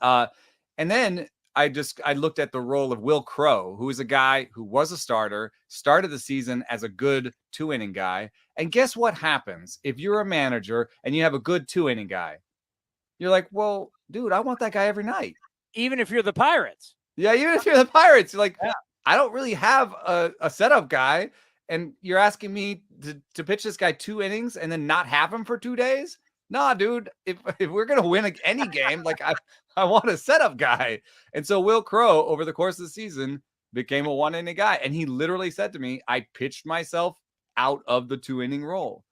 and then I looked at the role of Will Crow, who is a guy who was a starter, started the season as a good 2-inning guy. And guess what happens if you're a manager and you have a good 2-inning guy? You're like, well, dude, I want that guy every night. Even if you're the Pirates. Yeah, even if you're the Pirates, you're like, yeah. I don't really have a setup guy, and you're asking me to pitch this guy 2 innings and then not have him for 2 days? Nah, dude, if we're going to win any game, like I want a setup guy. And so Will Crow, over the course of the season, became a 1-inning guy. And he literally said to me, I pitched myself out of the 2-inning role.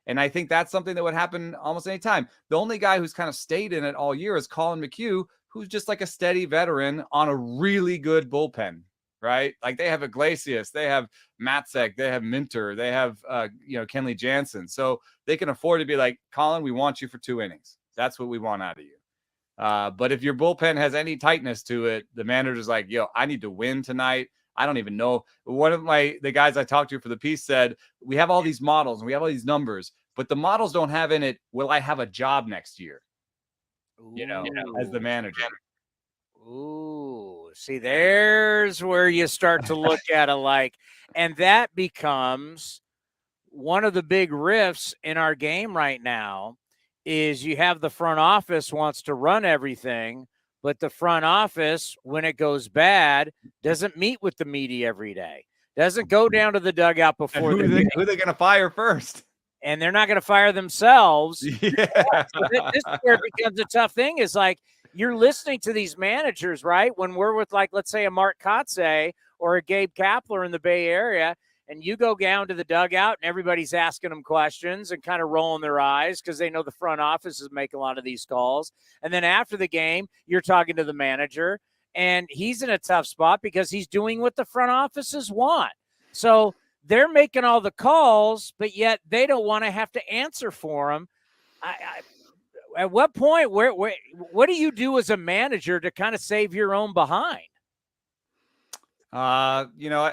And I think that's something that would happen almost any time. The only guy who's kind of stayed in it all year is Colin McHugh, who's just like a steady veteran on a really good bullpen. Right? Like they have Iglesias, they have Matzek, they have Minter, they have, Kenley Jansen. So they can afford to be like, Colin, we want you for 2 innings. That's what we want out of you. But if your bullpen has any tightness to it, the manager's like, yo, I need to win tonight. I don't even know. One of the guys I talked to for the piece said, we have all these models and we have all these numbers, but the models don't have in it, will I have a job next year? As the manager. Ooh, see, there's where you start to look at it and that becomes one of the big rifts in our game right now is you have the front office wants to run everything, but the front office, when it goes bad, doesn't meet with the media every day, doesn't go down to the dugout before who are they going to fire first? And they're not going to fire themselves. Yeah. So this is where it becomes a tough thing is you're listening to these managers, right? When we're with let's say a Mark Kotsay or a Gabe Kapler in the Bay Area, and you go down to the dugout and everybody's asking them questions and kind of rolling their eyes because they know the front office is making a lot of these calls. And then after the game, you're talking to the manager, and he's in a tough spot because he's doing what the front offices want. So they're making all the calls, but yet they don't want to have to answer for them. At what point, what do you do as a manager to kind of save your own behind? You know,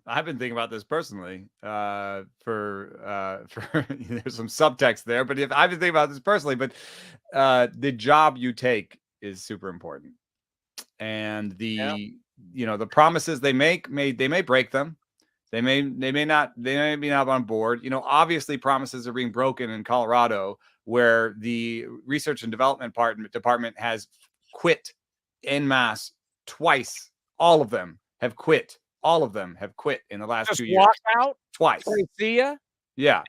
I've been thinking about this personally. For there's some subtext there, but I've been thinking about this personally. But the job you take is super important, and the promises they may break them. They may be not on board. You know, obviously promises are being broken in Colorado, where the research and development department has quit en masse twice. All of them have quit. All of them have quit in the last 2 years. Walk out twice. See ya. Yeah.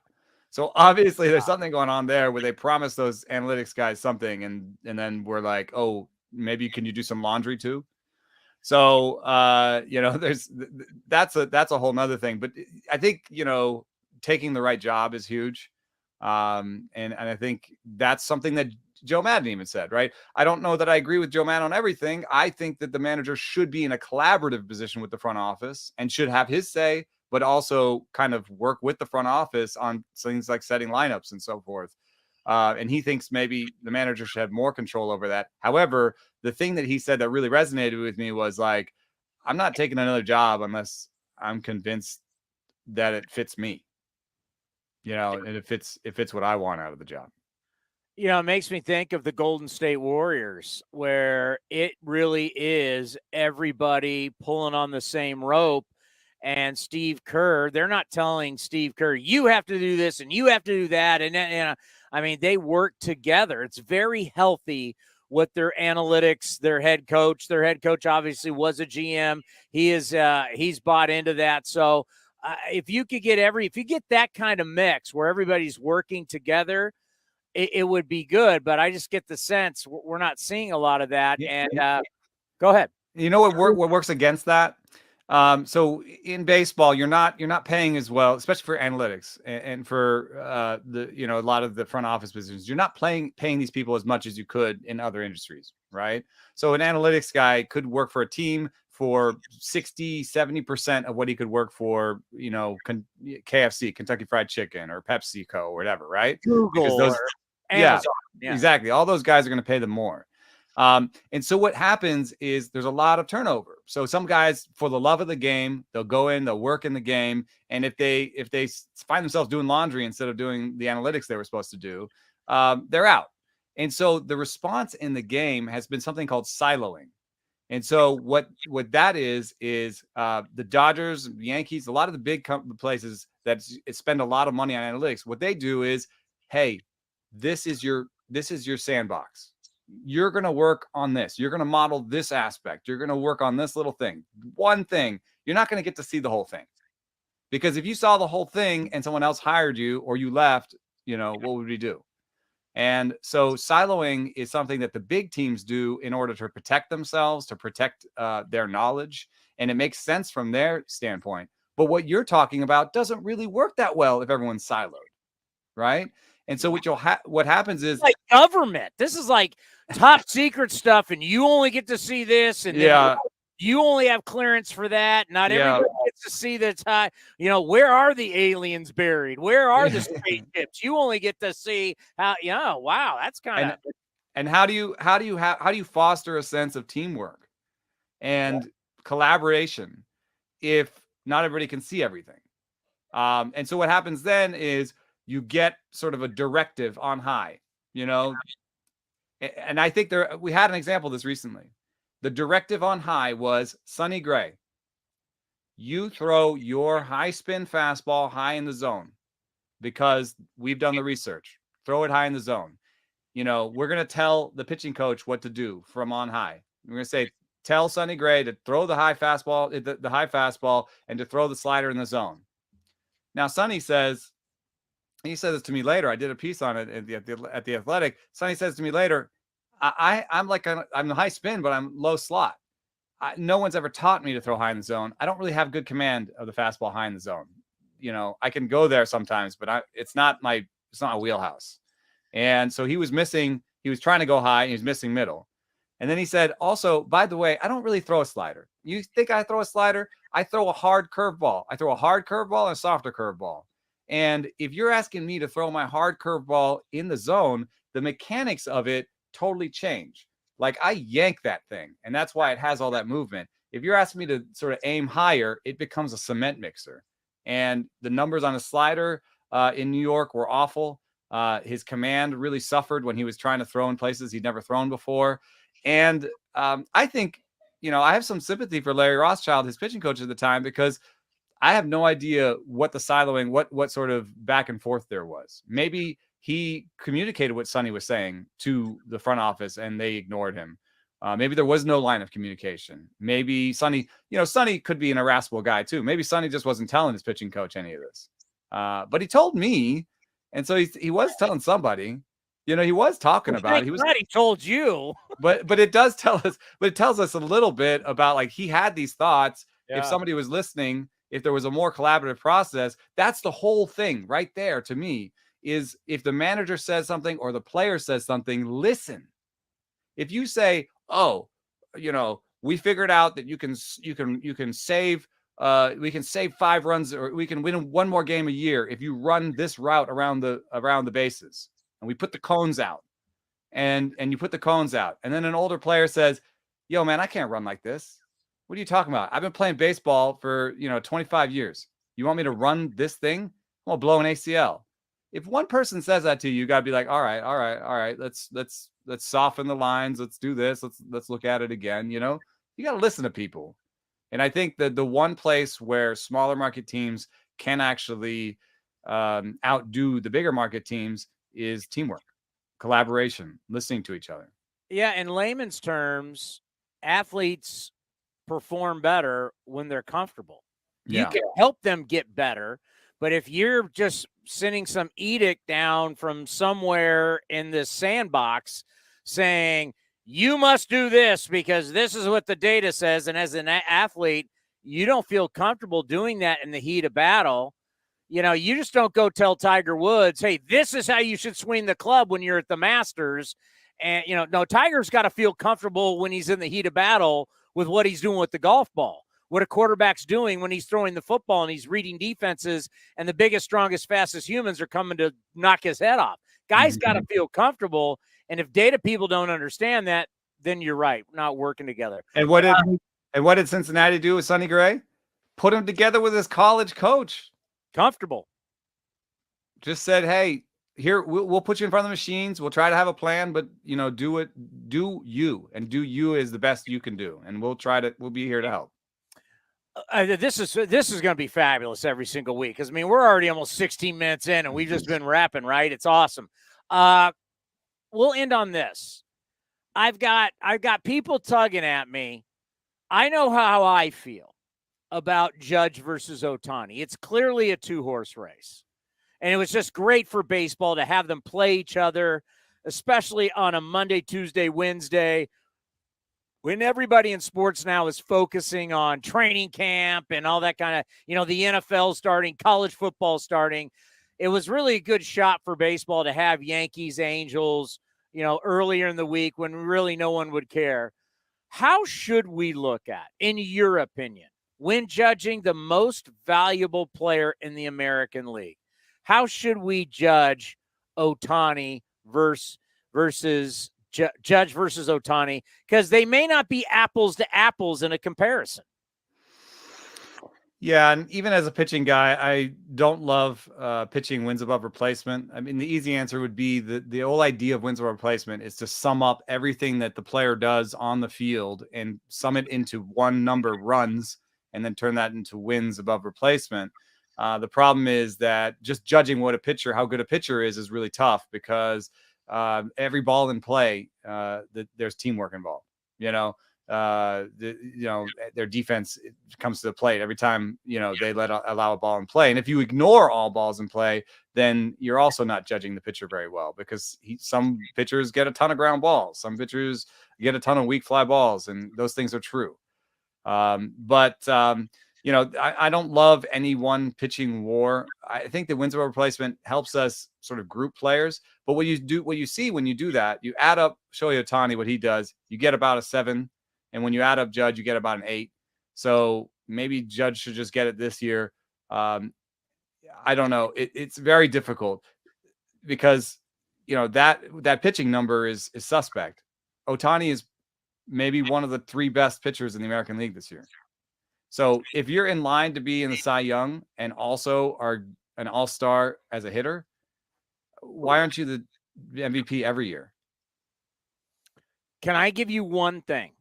So obviously there's something going on there where they promise those analytics guys something, and then we're like, oh, maybe can you do some laundry too? So that's a whole nother thing. But I think, taking the right job is huge. And I think that's something that Joe Madden even said, right? I don't know that I agree with Joe Madden on everything. I think that the manager should be in a collaborative position with the front office and should have his say, but also kind of work with the front office on things like setting lineups and so forth. And he thinks maybe the manager should have more control over that. However, the thing that he said that really resonated with me was like, I'm not taking another job unless I'm convinced that it fits me, and it fits what I want out of the job. It makes me think of the Golden State Warriors, where it really is everybody pulling on the same rope. And Steve Kerr, they're not telling Steve Kerr, you have to do this and you have to do that. And I mean, they work together. It's very healthy with their analytics, their head coach. Their head coach obviously was a GM. He's bought into that. So if you get that kind of mix where everybody's working together, it would be good. But I just get the sense we're not seeing a lot of that. And go ahead. You know what works against that? So in baseball, you're not paying as well, especially for analytics and for a lot of the front office positions. You're not paying these people as much as you could in other industries, right? So an analytics guy could work for a team for 60-70% of what he could work for, KFC, Kentucky Fried Chicken, or PepsiCo, or whatever, right? Google, Amazon. Yeah, exactly. All those guys are going to pay them more. And so what happens is there's a lot of turnover. So some guys, for the love of the game, they'll go in, they'll work in the game. And if they find themselves doing laundry instead of doing the analytics they were supposed to do, they're out. And so the response in the game has been something called siloing. And so what that is the Dodgers, the Yankees, a lot of the big places that spend a lot of money on analytics, what they do is, hey, this is your sandbox. You're going to work on this. You're going to model this aspect. You're going to work on this little thing. One thing. You're not going to get to see the whole thing. Because if you saw the whole thing and someone else hired you or you left, what would we do? And so siloing is something that the big teams do in order to protect themselves, to protect their knowledge. And it makes sense from their standpoint. But what you're talking about doesn't really work that well if everyone's siloed, right? And so what happens is like government. This is like top secret stuff, and you only get to see this, and you only have clearance for that. Not everybody gets to see that's high. Where are the aliens buried? Where are the spaceships? You only get to see how. Wow, that's kind of. And how do you foster a sense of teamwork and collaboration if not everybody can see everything? And so what happens then is you get sort of a directive on high, and I think we had an example of this recently. The directive on high was Sonny Gray. You throw your high spin fastball high in the zone because we've done the research. Throw it high in the zone. We're going to tell the pitching coach what to do from on high. We're going to say, tell Sonny Gray to throw the high fastball, and to throw the slider in the zone. Now, Sonny says, he said this to me later. I did a piece on it at the Athletic. Sonny says to me later, I'm the high spin, but I'm low slot. no one's ever taught me to throw high in the zone. I don't really have good command of the fastball high in the zone. I can go there sometimes, but it's not my wheelhouse. And so he was trying to go high, and he was missing middle. And then he said, also, by the way, I don't really throw a slider. You think I throw a slider? I throw a hard curveball. I throw a hard curveball and a softer curveball. And if you're asking me to throw my hard curveball in the zone, the mechanics of it totally change. Like I yank that thing, and that's why it has all that movement. If you're asking me to sort of aim higher, it becomes a cement mixer. And the numbers on a slider in New York were awful. His command really suffered when he was trying to throw in places he'd never thrown before. And I think, I have some sympathy for Larry Rothschild, his pitching coach at the time, because I have no idea what the siloing, what sort of back and forth there was. Maybe he communicated what Sonny was saying to the front office and they ignored him. Maybe there was no line of communication. Maybe Sonny, Sonny could be an irascible guy too. Maybe Sonny just wasn't telling his pitching coach any of this. But he told me, and so he was telling somebody. He was talking about it. He told you. but it does tell us. But it tells us a little bit about like he had these thoughts. Yeah. If somebody was listening, if there was a more collaborative process, that's the whole thing right there. To me, is if the manager says something or the player says something, listen. If you say, "Oh, we figured out that you can save." We can save 5 runs, or we can win one more game a year if you run this route around the bases. And we put the cones out, and you put the cones out. And then an older player says, "Yo, man, I can't run like this. What are you talking about? I've been playing baseball for 25 years. You want me to run this thing? I'm gonna blow an ACL." If one person says that to you, you gotta be like, all right. Let's soften the lines. Let's do this. Let's look at it again. You gotta listen to people. And I think that the one place where smaller market teams can actually outdo the bigger market teams is teamwork, collaboration, listening to each other. Yeah, in layman's terms, athletes perform better when they're comfortable. Yeah. You can help them get better, but if you're just sending some edict down from somewhere in this sandbox saying, you must do this because this is what the data says, and as an athlete, you don't feel comfortable doing that in the heat of battle, you just don't go tell Tiger Woods, hey, this is how you should swing the club when you're at the Masters. And, no, Tiger's got to feel comfortable when he's in the heat of battle with what he's doing with the golf ball, what a quarterback's doing when he's throwing the football and he's reading defenses and the biggest, strongest, fastest humans are coming to knock his head off. Guys got to feel comfortable. And if data people don't understand that, then you're right. We're not working together. And what did Cincinnati do with Sonny Gray? Put him together with his college coach. Comfortable. Just said, hey, here, we'll put you in front of the machines. We'll try to have a plan, but do you is the best you can do. And we'll be here to help. This is going to be fabulous every single week. Cause we're already almost 16 minutes in and we've just been rapping, right? It's awesome. We'll end on this. I've got people tugging at me. I know how I feel about Judge versus Ohtani. It's clearly a 2-horse race. And it was just great for baseball to have them play each other, especially on a Monday, Tuesday, Wednesday, when everybody in sports now is focusing on training camp and all that kind of, the NFL starting, college football starting. It was really a good shot for baseball to have Yankees, Angels, earlier in the week when really no one would care. How should we look at, in your opinion, when judging the most valuable player in the American League? How should we judge Ohtani versus Judge versus Ohtani? Because they may not be apples to apples in a comparison. Yeah, and even as a pitching guy, I don't love pitching wins above replacement. The easy answer would be the whole idea of wins above replacement is to sum up everything that the player does on the field and sum it into one number, runs, and then turn that into wins above replacement. The problem is that just judging how good a pitcher is really tough because every ball in play, there's teamwork involved. Their defense comes to the plate every time, they allow a ball in play. And if you ignore all balls in play, then you're also not judging the pitcher very well because some pitchers get a ton of ground balls. Some pitchers get a ton of weak fly balls, and those things are true. I don't love any one pitching war. I think the wins above replacement helps us sort of group players. But what you see when you do that, you add up Shohei Ohtani, what he does, you get about a 7. And when you add up Judge, you get about an 8. So maybe Judge should just get it this year. I don't know. It's very difficult because, that pitching number is suspect. Ohtani is maybe one of the 3 best pitchers in the American League this year. So if you're in line to be in the Cy Young and also are an all-star as a hitter, why aren't you the MVP every year? Can I give you one thing?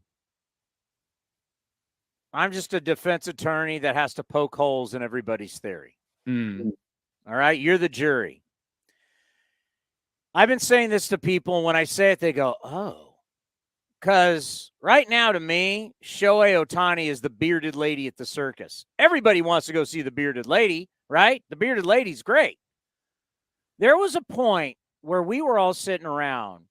I'm just a defense attorney that has to poke holes in everybody's theory. All right? You're the jury. I've been saying this to people, and when I say it, they go, oh. Because right now, to me, Shohei Ohtani is the bearded lady at the circus. Everybody wants to go see the bearded lady, right? The bearded lady's great. There was a point where we were all sitting around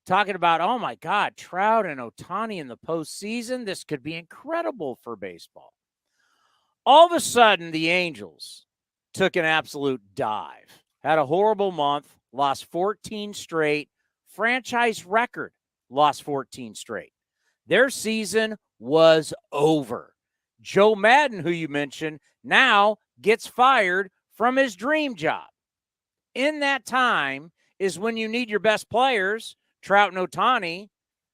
talking about, oh, my God, Trout and Ohtani in the postseason. This could be incredible for baseball. All of a sudden, the Angels took an absolute dive, had a horrible month, lost 14 straight, franchise record. Lost 14 straight. Their season was over. Joe Madden, who you mentioned, now gets fired from his dream job. In that time is when you need your best players, Trout and Ohtani,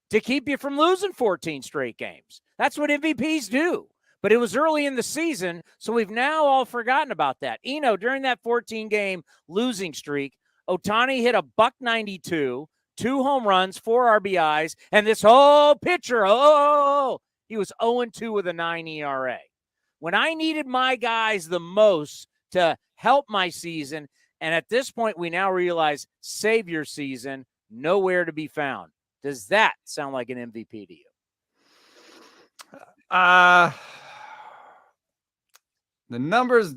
to keep you from losing 14 straight games. That's what MVPs do. But it was early in the season, so we've now all forgotten about that. Eno, during that 14-game losing streak, Ohtani hit a .192, 2 home runs, 4 RBIs, and this whole pitcher, he was 0-2 with a 9 ERA. When I needed my guys the most to help my season, and at this point we now realize save your season, nowhere to be found. Does that sound like an MVP to you? The numbers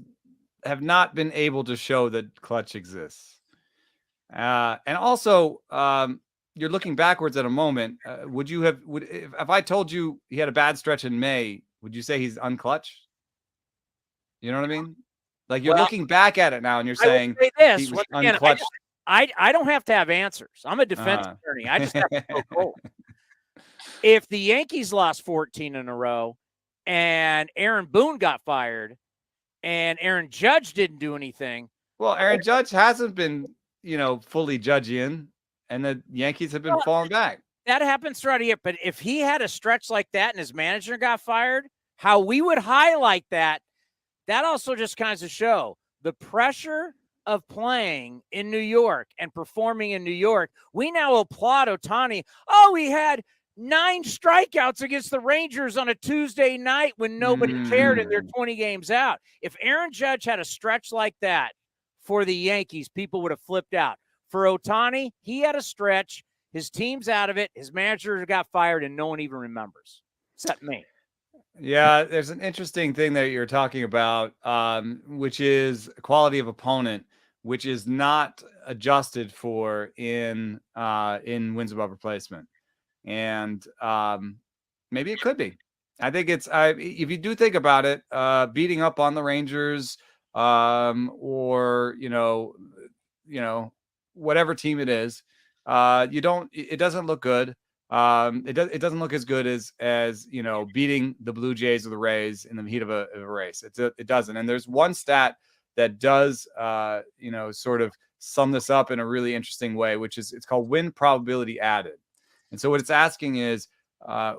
have not been able to show that clutch exists. And also, you're looking backwards at a moment. If I told you he had a bad stretch in May, would you say he's unclutch? You know what I mean? Like you're looking back at it now and you're saying he was unclutched. I don't have to have answers. I'm a defense attorney. I just have to go cold. If the Yankees lost 14 in a row and Aaron Boone got fired and Aaron Judge didn't do anything. Well, Aaron Judge hasn't been fully judging, and the Yankees have been falling back. That happens throughout a year. But if he had a stretch like that and his manager got fired, how we would highlight that also just kind of show the pressure of playing in New York and performing in New York. We now applaud Ohtani. Oh, he had 9 strikeouts against the Rangers on a Tuesday night when nobody cared and they're 20 games out. If Aaron Judge had a stretch like that for the Yankees, people would have flipped out. For Ohtani, he had a stretch. His team's out of it. His manager got fired, and no one even remembers, except me. Yeah, there's an interesting thing that you're talking about, which is quality of opponent, which is not adjusted for in wins above replacement, and maybe it could be. I think it's if you do think about it, beating up on the Rangers, or whatever team it is, it doesn't look good. It doesn't look as good as beating the Blue Jays or the Rays in the heat of a race. It doesn't. And there's one stat that does sort of sum this up in a really interesting way, which is it's called win probability added. And so what it's asking is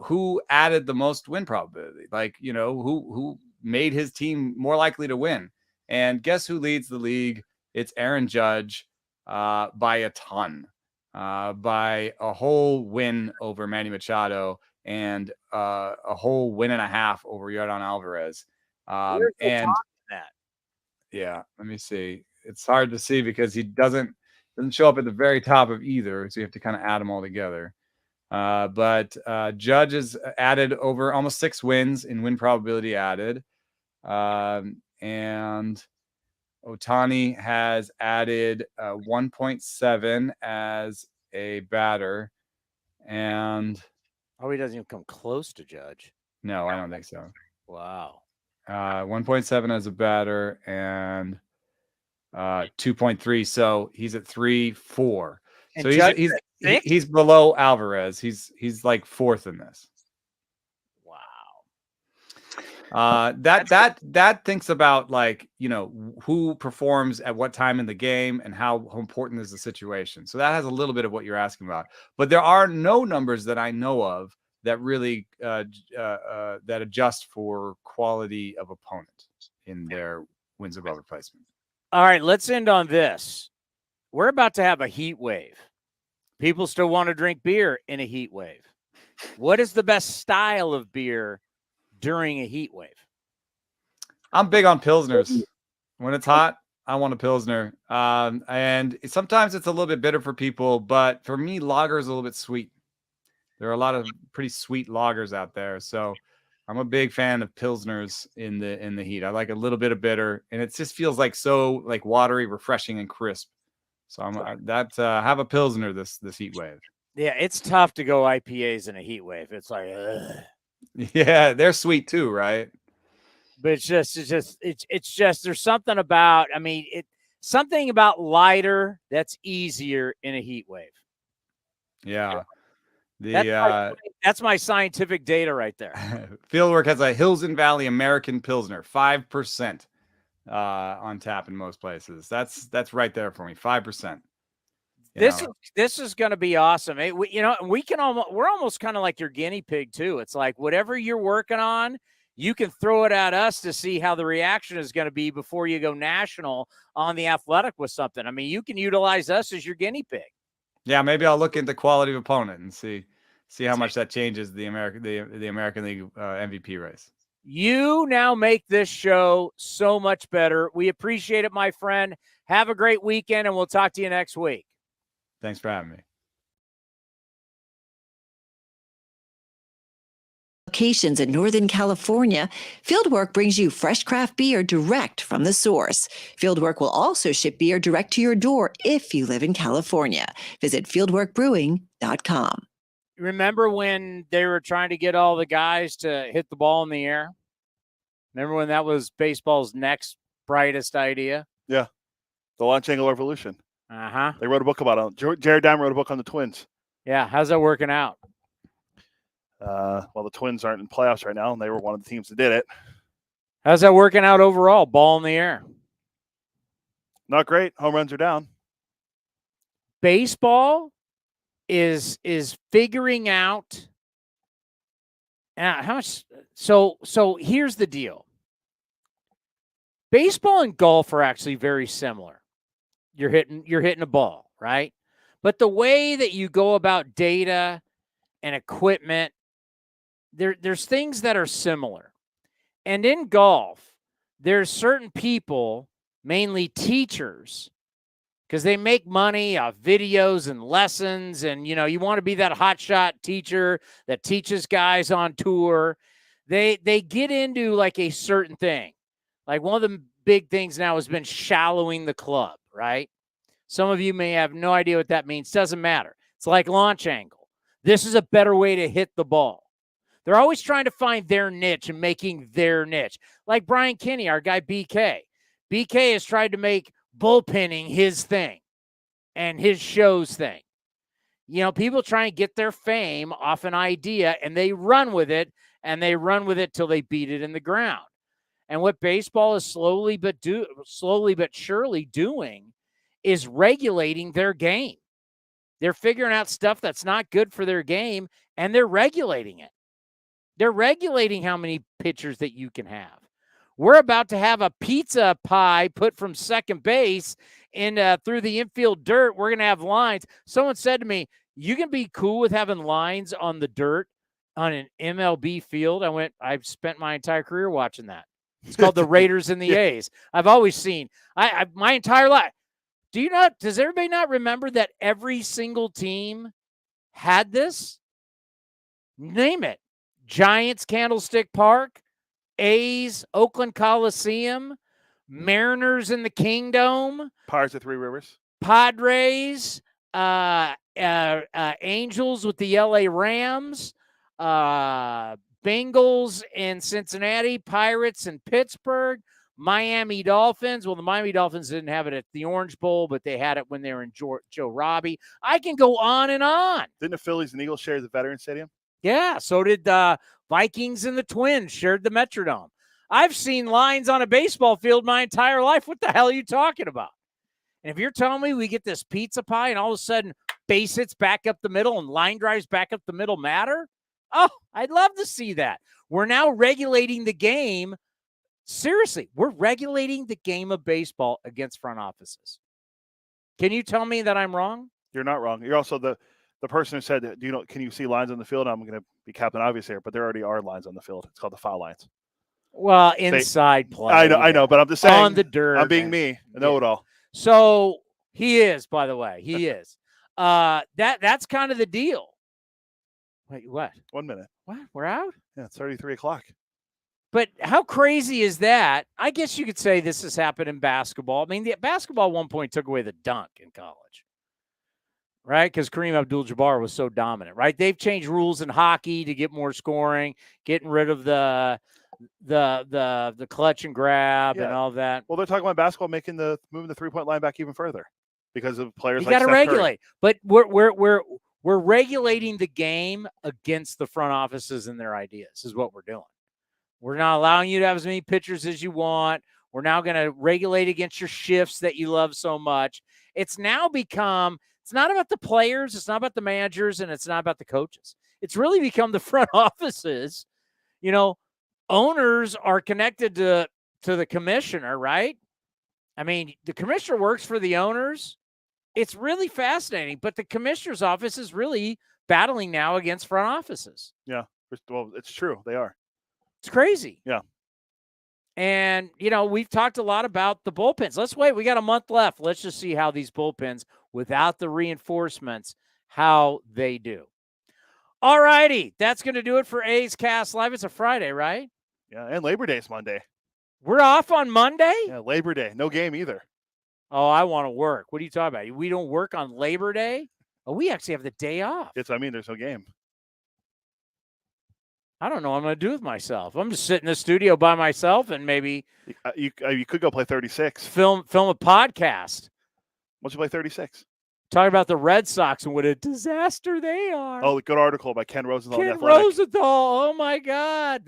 who added the most win probability? Like, who made his team more likely to win? And guess who leads the league? It's Aaron Judge by a ton. By a whole win over Manny Machado and a whole win and a half over Yordan Alvarez. And that, yeah, let me see. It's hard to see because he doesn't show up at the very top of either, so you have to kind of add them all together. But Judge has added over almost 6 wins in win probability added, and Ohtani has added 1.7 as a batter, and he doesn't even come close to Judge. No, I don't think so. Wow. 1.7 as a batter and 2.3. So he's at 3.4. And So Judge he's at 6? he's below Alvarez. He's like fourth in this. That thinks about, like, you know, who performs at what time in the game and how important is the situation. So that has a little bit of what you're asking about. But there are no numbers that I know of that really that adjust for quality of opponent in their wins above replacement. All right, let's end on this. We're about to have a heat wave. People still want to drink beer in a heat wave. What is the best style of beer during a heat wave? I'm big on Pilsners. When it's hot, I want a Pilsner. And sometimes it's a little bit bitter for people, but for me, lager is a little bit sweet. There are a lot of pretty sweet lagers out there. So I'm a big fan of Pilsners in the heat. I like a little bit of bitter, and it just feels like so like watery, refreshing, and crisp. So have a Pilsner this heat wave. Yeah, it's tough to go IPAs in a heat wave. It's like, ugh. Yeah, they're sweet too, right? But it's just there's something about, I mean, something about lighter that's easier in a heat wave. Yeah. That's my scientific data right there. Fieldwork has a Hills and Valley American Pilsner, 5% on tap in most places. That's right there for me, 5%. This is going to be awesome. We're almost kind of like your guinea pig too. It's like whatever you're working on, you can throw it at us to see how the reaction is going to be before you go national on The Athletic with something. I mean, you can utilize us as your guinea pig. Yeah, maybe I'll look into quality of opponent and see how much that changes the American League MVP race. You now make this show so much better. We appreciate it, my friend. Have a great weekend, and we'll talk to you next week. Thanks for having me. Locations in Northern California, Fieldwork brings you fresh craft beer direct from the source. Fieldwork will also ship beer direct to your door if you live in California. Visit fieldworkbrewing.com. Remember when they were trying to get all the guys to hit the ball in the air? Remember when that was baseball's next brightest idea? Yeah. The launch angle revolution. Uh-huh. They wrote a book about it. Jared Dime wrote a book on the Twins. Yeah. How's that working out? Well, the Twins aren't in playoffs right now, and they were one of the teams that did it. How's that working out overall? Ball in the air. Not great. Home runs are down. Baseball is figuring out how much. So here's the deal. Baseball and golf are actually very similar. You're hitting a ball, right? But the way that you go about data and equipment, there's things that are similar. And in golf, there's certain people, mainly teachers, because they make money off videos and lessons. And, you want to be that hotshot teacher that teaches guys on tour. They get into like a certain thing. Like one of the big things now has been shallowing the club, right? Some of you may have no idea what that means. Doesn't matter. It's like launch angle. This is a better way to hit the ball. They're always trying to find their niche and making their niche. Like Brian Kinney, our guy BK. BK has tried to make bullpenning his thing and his show's thing. People try and get their fame off an idea, and they run with it, and they run with it till they beat it in the ground. And what baseball is slowly but surely doing is regulating their game. They're figuring out stuff that's not good for their game, and they're regulating it. They're regulating how many pitchers that you can have. We're about to have a pizza pie put from second base through the infield dirt. We're going to have lines. Someone said to me, you can be cool with having lines on the dirt on an MLB field. I went, I've spent my entire career watching that. It's called the Raiders and the A's. I've always seen, my entire life. Does everybody not remember that every single team had this? Name it. Giants, Candlestick Park, A's, Oakland Coliseum, Mariners in the Kingdome, Pirates of Three Rivers, Padres, Angels with the LA Rams, Bengals and Cincinnati, Pirates and Pittsburgh, Miami Dolphins. Well, the Miami Dolphins didn't have it at the Orange Bowl, but they had it when they were in Joe Robbie. I can go on and on. Didn't the Phillies and Eagles share the Veterans Stadium? Yeah, so did Vikings and the Twins shared the Metrodome. I've seen lines on a baseball field my entire life. What the hell are you talking about? And if you're telling me we get this pizza pie and all of a sudden base hits back up the middle and line drives back up the middle matter, oh, I'd love to see that. We're now regulating the game. Seriously, we're regulating the game of baseball against front offices. Can you tell me that I'm wrong? You're not wrong. You're also the person who said, can you see lines on the field? I'm going to be Captain Obvious here, but there already are lines on the field. It's called the foul lines. Well, inside play. I know, but I'm just saying. On the dirt. I'm being me. I know it all. So he is, by the way. He is. That's kind of the deal. Wait, what? 1 minute. What? We're out? Yeah, it's 33 o'clock. But how crazy is that? I guess you could say this has happened in basketball. I mean, the basketball at one point took away the dunk in college, right? Because Kareem Abdul-Jabbar was so dominant, right? They've changed rules in hockey to get more scoring, getting rid of the clutch and grab and all that. Well, they're talking about basketball moving the 3-point line back even further because of players. You got to regulate, but we're regulating the game against the front offices and their ideas. Is what we're doing. We're not allowing you to have as many pitchers as you want. We're now going to regulate against your shifts that you love so much. It's now become. It's not about the players. It's not about the managers, and it's not about the coaches. It's really become the front offices. Owners are connected to the commissioner, right? I mean, the commissioner works for the owners. It's really fascinating, but the commissioner's office is really battling now against front offices. Yeah, well, it's true. They are. It's crazy. Yeah. And, we've talked a lot about the bullpens. Let's wait. We got a month left. Let's just see how these bullpens, without the reinforcements, how they do. All righty. That's going to do it for A's Cast Live. It's a Friday, right? Yeah, and Labor Day is Monday. We're off on Monday? Yeah, Labor Day. No game either. Oh, I want to work. What are you talking about? We don't work on Labor Day? Oh, we actually have the day off. There's no game. I don't know what I'm going to do with myself. I'm just sitting in the studio by myself and maybe you could go play 36. Film a podcast. Why don't you play 36? Talking about the Red Sox and what a disaster they are. Oh, good article by Ken Rosenthal. Ken Rosenthal. Oh my God.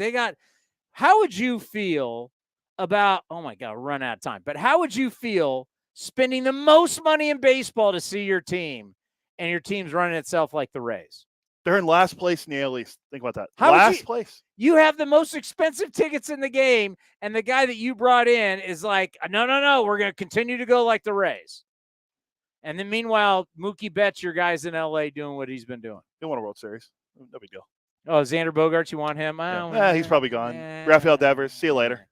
How would you feel about, oh my God, run out of time. But how would you feel spending the most money in baseball to see your team and your team's running itself like the Rays? They're in last place in the AL East. Think about that. Last place. You have the most expensive tickets in the game, and the guy that you brought in is like, no, we're going to continue to go like the Rays. And then meanwhile, Mookie Betts, your guy's in L.A. doing what he's been doing. They won a World Series. No big deal. Oh, Xander Bogaerts, you want him? He's probably gone. Rafael Devers, see you later.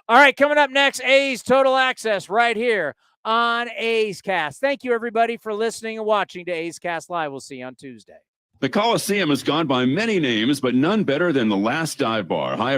All right, coming up next, A's Total Access right here on A's Cast. Thank you, everybody, for listening and watching to A's Cast Live. We'll see you on Tuesday. The Coliseum has gone by many names, but none better than the Last Dive Bar. Hi,